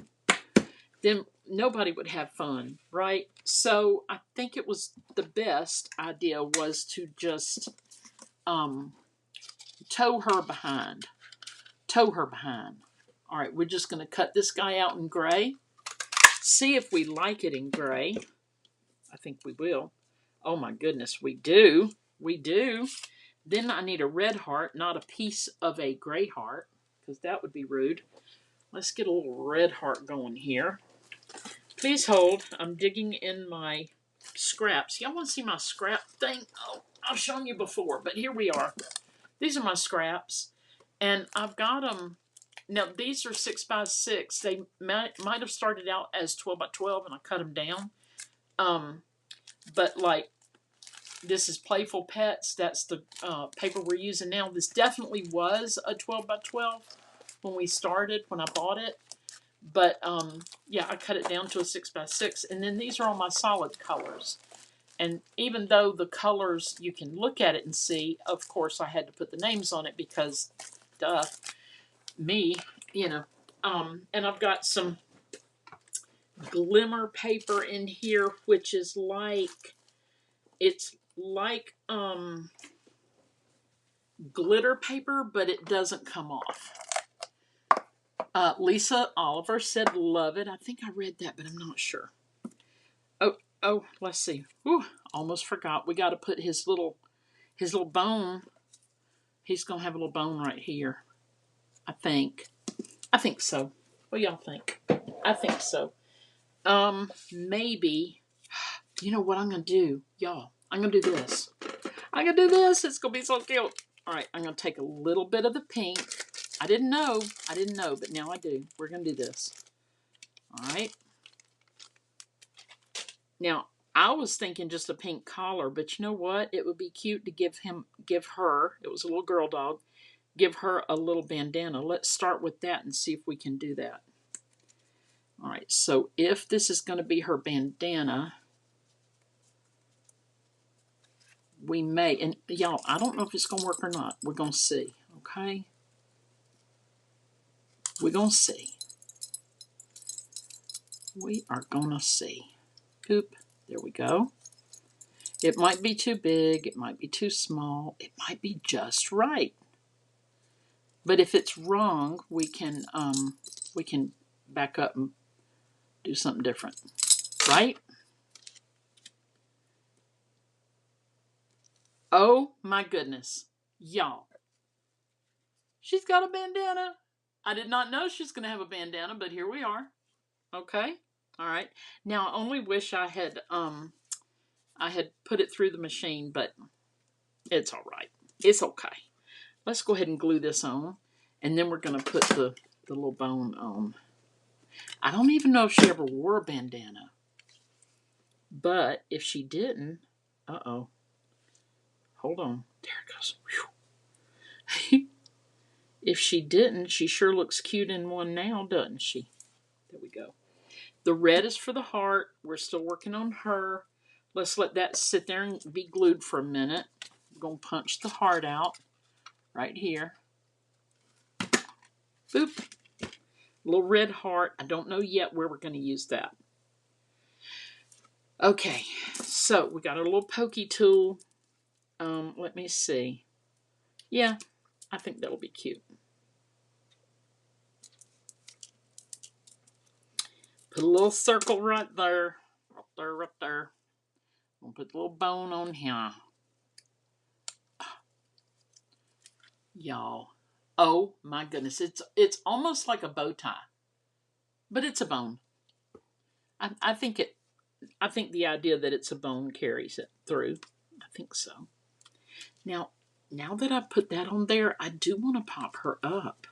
Then nobody would have fun, right? So I think it was the best idea was to just tow her behind. All right, we're just going to cut this guy out in gray. See if we like it in gray. I think we will. Oh my goodness, we do. We do. Then I need a red heart, not a piece of a gray heart, because that would be rude. Let's get a little red heart going here. Please hold. I'm digging in my scraps. Y'all want to see my scrap thing? Oh, I've shown you before, but here we are. These are my scraps, and I've got them. Now, these are 6x6. They might have started out as 12x12, and I cut them down. But like, this is Playful Pets. That's the paper we're using now. This definitely was a 12x12 when we started, when I bought it. But yeah, I cut it down to a 6x6. And then these are all my solid colors. And even though the colors, you can look at it and see, of course I had to put the names on it because, duh, me, you know. And I've got some glimmer paper in here, which is like, it's like glitter paper, but it doesn't come off. Lisa Oliver said love it. I think I read that, but I'm not sure. Oh, let's see. Whew, almost forgot. We got to put his little bone. He's going to have a little bone right here. I think so. What do y'all think? I think so. Maybe. You know what I'm going to do? Y'all, I'm going to do this. I'm going to do this. It's going to be so cute. All right, I'm going to take a little bit of the pink. I didn't know, but now I do. We're going to do this. All right. Now, I was thinking just a pink collar, but you know what? It would be cute to give her, it was a little girl dog, give her a little bandana. Let's start with that and see if we can do that. All right, so if this is going to be her bandana, we may, and y'all, I don't know if it's going to work or not. We're going to see, okay? We're going to see. We are going to see. Oop, there we go. It might be too big. It might be too small. It might be just right. But if it's wrong, we can back up and do something different, right? Oh my goodness, y'all! She's got a bandana. I did not know she's going to have a bandana, but here we are. Okay, all right. Now I only wish I had put it through the machine, but it's all right. It's okay. Let's go ahead and glue this on, and then we're going to put the little bone on. I don't even know if she ever wore a bandana. But if she didn't, uh-oh. Hold on. There it goes. If she didn't, she sure looks cute in one now, doesn't she? There we go. The red is for the heart. We're still working on her. Let's let that sit there and be glued for a minute. We're going to punch the heart out right here. Boop. Little red heart. I don't know yet where we're going to use that. Okay, so we got a little pokey tool. Let me see. Yeah, I think that'll be cute. Put a little circle right there. Right there. We'll put the little bone on here. Y'all. Oh my goodness. It's almost like a bow tie. But it's a bone. I think the idea that it's a bone carries it through. I think so. Now that I've put that on there, I do want to pop her up.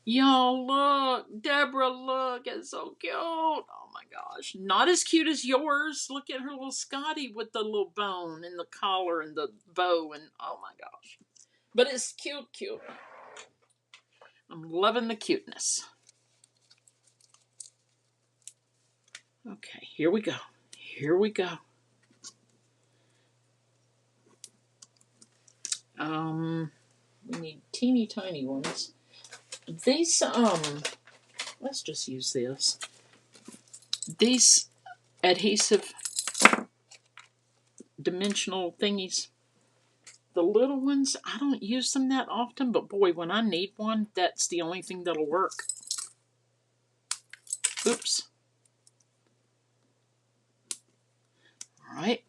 Y'all, look. Deborah, look. It's so cute. Oh, my gosh. Not as cute as yours. Look at her little Scotty with the little bone and the collar and the bow. And oh, my gosh. But it's cute. I'm loving the cuteness. Okay, here we go. We need teeny tiny ones. These, let's just use this. These adhesive dimensional thingies, the little ones, I don't use them that often, but boy, when I need one, that's the only thing that'll work. Oops. All right.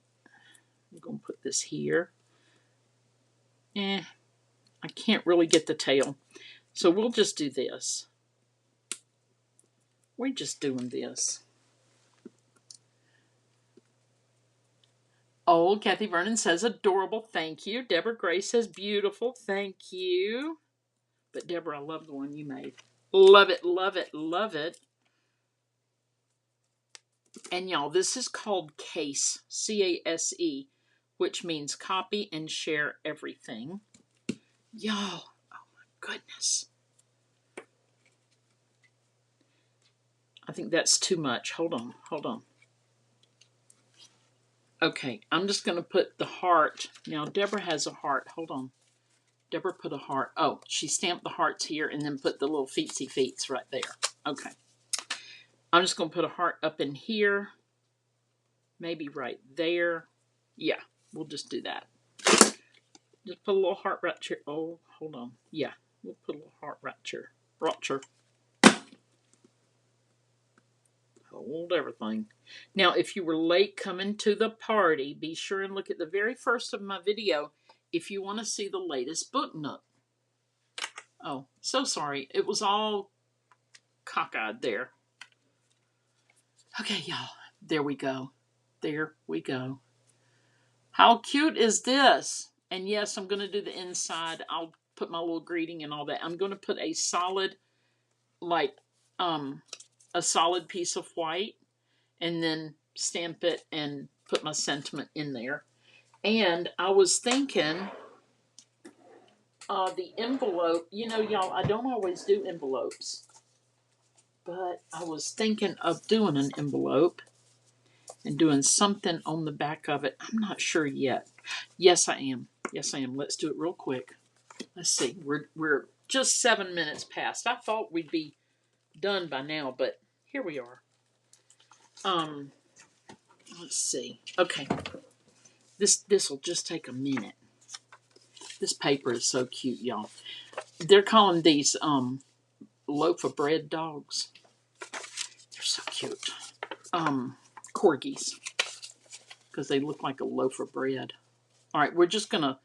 I'm going to put this here. I can't really get the tail. So we'll just do this. We're just doing this. Oh, Kathy Vernon says adorable. Thank you. Deborah Gray says beautiful. Thank you. But Deborah, I love the one you made. Love it, love it, love it. And y'all, this is called CASE, C-A-S-E, which means copy and share everything. Y'all, oh my goodness. I think that's too much. Hold on, hold on. Okay, I'm just going to put the heart. Now, Deborah has a heart. Hold on. Deborah put a heart. Oh, she stamped the hearts here and then put the little feetsy feets right there. Okay. I'm just going to put a heart up in here. Maybe right there. Yeah, we'll just do that. Just put a little heart right here. Oh, hold on. Yeah, we'll put a little heart right here. Roger. Hold everything. Now, if you were late coming to the party, be sure and look at the very first of my video if you want to see the latest book nook. Oh, so sorry. It was all cockeyed there. Okay, y'all. There we go. There we go. How cute is this? And yes, I'm going to do the inside. I'll put my little greeting and all that. I'm going to put a solid, like, a solid piece of white and then stamp it and put my sentiment in there. And I was thinking, the envelope, you know, y'all, I don't always do envelopes, but I was thinking of doing an envelope and doing something on the back of it. I'm not sure yet. Yes, I am. Yes, I am. Let's do it real quick. Let's see. We're just 7 minutes past. I thought we'd be done by now, but here we are. Let's see. Okay. This will just take a minute. This paper is so cute, y'all. They're calling these loaf of bread dogs. They're so cute. Corgis, because they look like a loaf of bread. All right, we're just gonna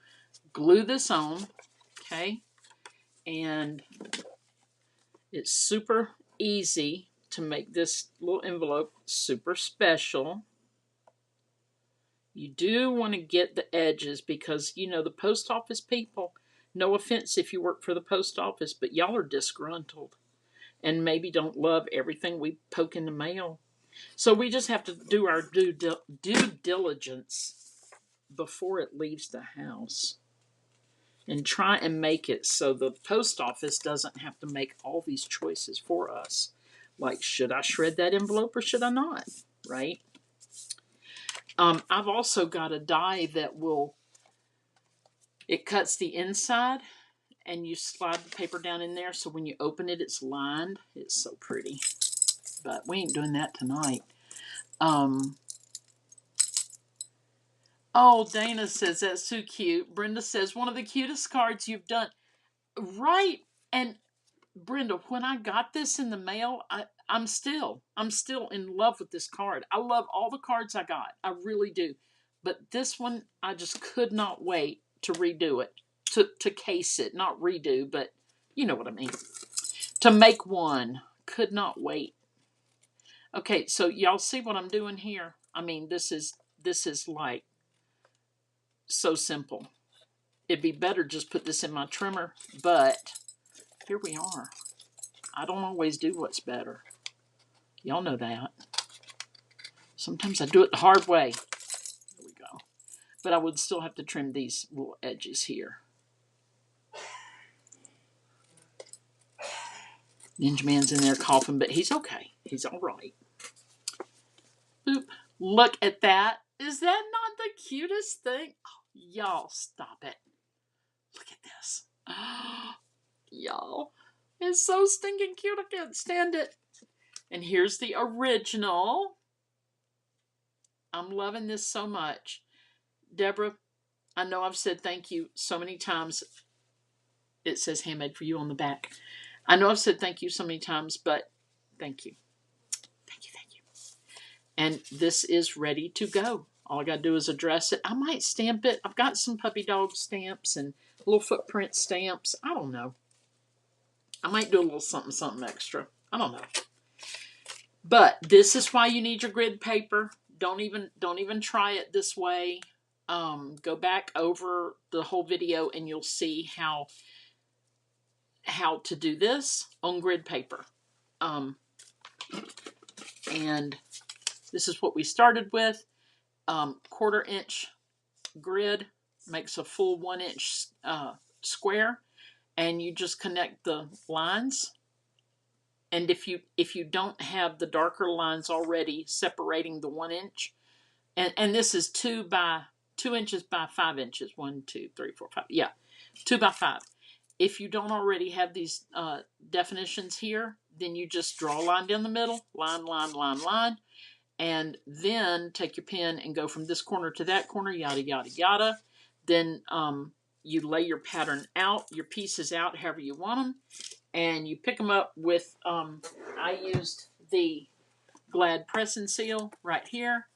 glue this on, okay? And it's super easy to make this little envelope super special. You do want to get the edges because, you know, the post office people, no offense if you work for the post office, but y'all are disgruntled and maybe don't love everything we poke in the mail. So we just have to do our due diligence before it leaves the house and try and make it so the post office doesn't have to make all these choices for us. Like, should I shred that envelope or should I not? Right? I've also got a die that it cuts the inside and you slide the paper down in there so when you open it, it's lined. It's so pretty. But we ain't doing that tonight. Oh, Dana says that's too cute. Brenda says one of the cutest cards you've done. Right. And Brenda, when I got this in the mail, I'm still in love with this card. I love all the cards I got. I really do. But this one, I just could not wait to redo it. To case it. Not redo, but you know what I mean. To make one. Could not wait. Okay, so y'all see what I'm doing here? I mean, this is like so simple. It'd be better just put this in my trimmer, but here we are. I don't always do what's better. Y'all know that. Sometimes I do it the hard way. There we go. But I would still have to trim these little edges here. Ninja Man's in there coughing, but he's okay. He's all right. Boop. Look at that. Is that not the cutest thing? Oh, y'all, stop it. Look at this. Y'all. It's so stinking cute. I can't stand it. And here's the original. I'm loving this so much. Deborah, I know I've said thank you so many times. It says handmade for you on the back. I know I've said thank you so many times, but thank you. Thank you, thank you. And this is ready to go All I got to do is address it. I might stamp it. I've got some puppy dog stamps and little footprint stamps. I don't know. I might do a little something extra. I don't know. But this is why you need your grid paper. Don't even try it this way. Go back over the whole video and you'll see how to do this on grid paper. And this is what we started with. 1/4 inch grid makes a full 1 inch square, and you just connect the lines. And if you don't have the darker lines already separating the 1 inch, and this is 2 inches by 5 inches. 1, 2, 3, 4, 5. Yeah, 2 by 5. If you don't already have these definitions here, then you just draw a line down the middle, line, line, line, line, and then take your pen and go from this corner to that corner, yada, yada, yada. Then you lay your pattern out, your pieces out however you want them, and you pick them up with, I used the Glad press and seal right here,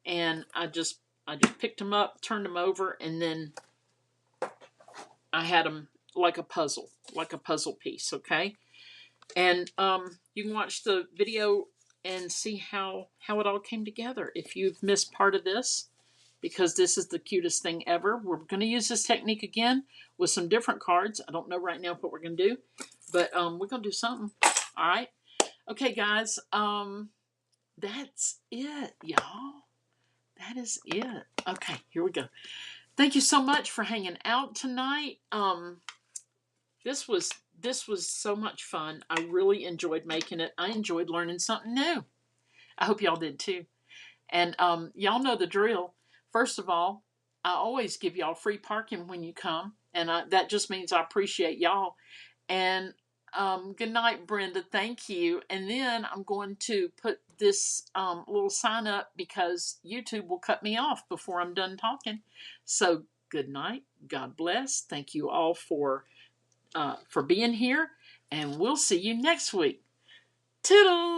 and I just picked them up, turned them over, and then I had them like a puzzle piece, okay? And you can watch the video and see how it all came together. If you've missed part of this, because this is the cutest thing ever, we're going to use this technique again with some different cards. I don't know right now what we're going to do, but we're going to do something. All right. Okay, guys. That's it, y'all. That is it. Okay, here we go. Thank you so much for hanging out tonight. This was so much fun. I really enjoyed making it. I enjoyed learning something new. I hope y'all did too. And y'all know the drill. First of all, I always give y'all free parking when you come, and that just means I appreciate y'all. And good night, Brenda. Thank you. And then I'm going to put this little sign up because YouTube will cut me off before I'm done talking. So good night. God bless. Thank you all for being here, and we'll see you next week. Toodles!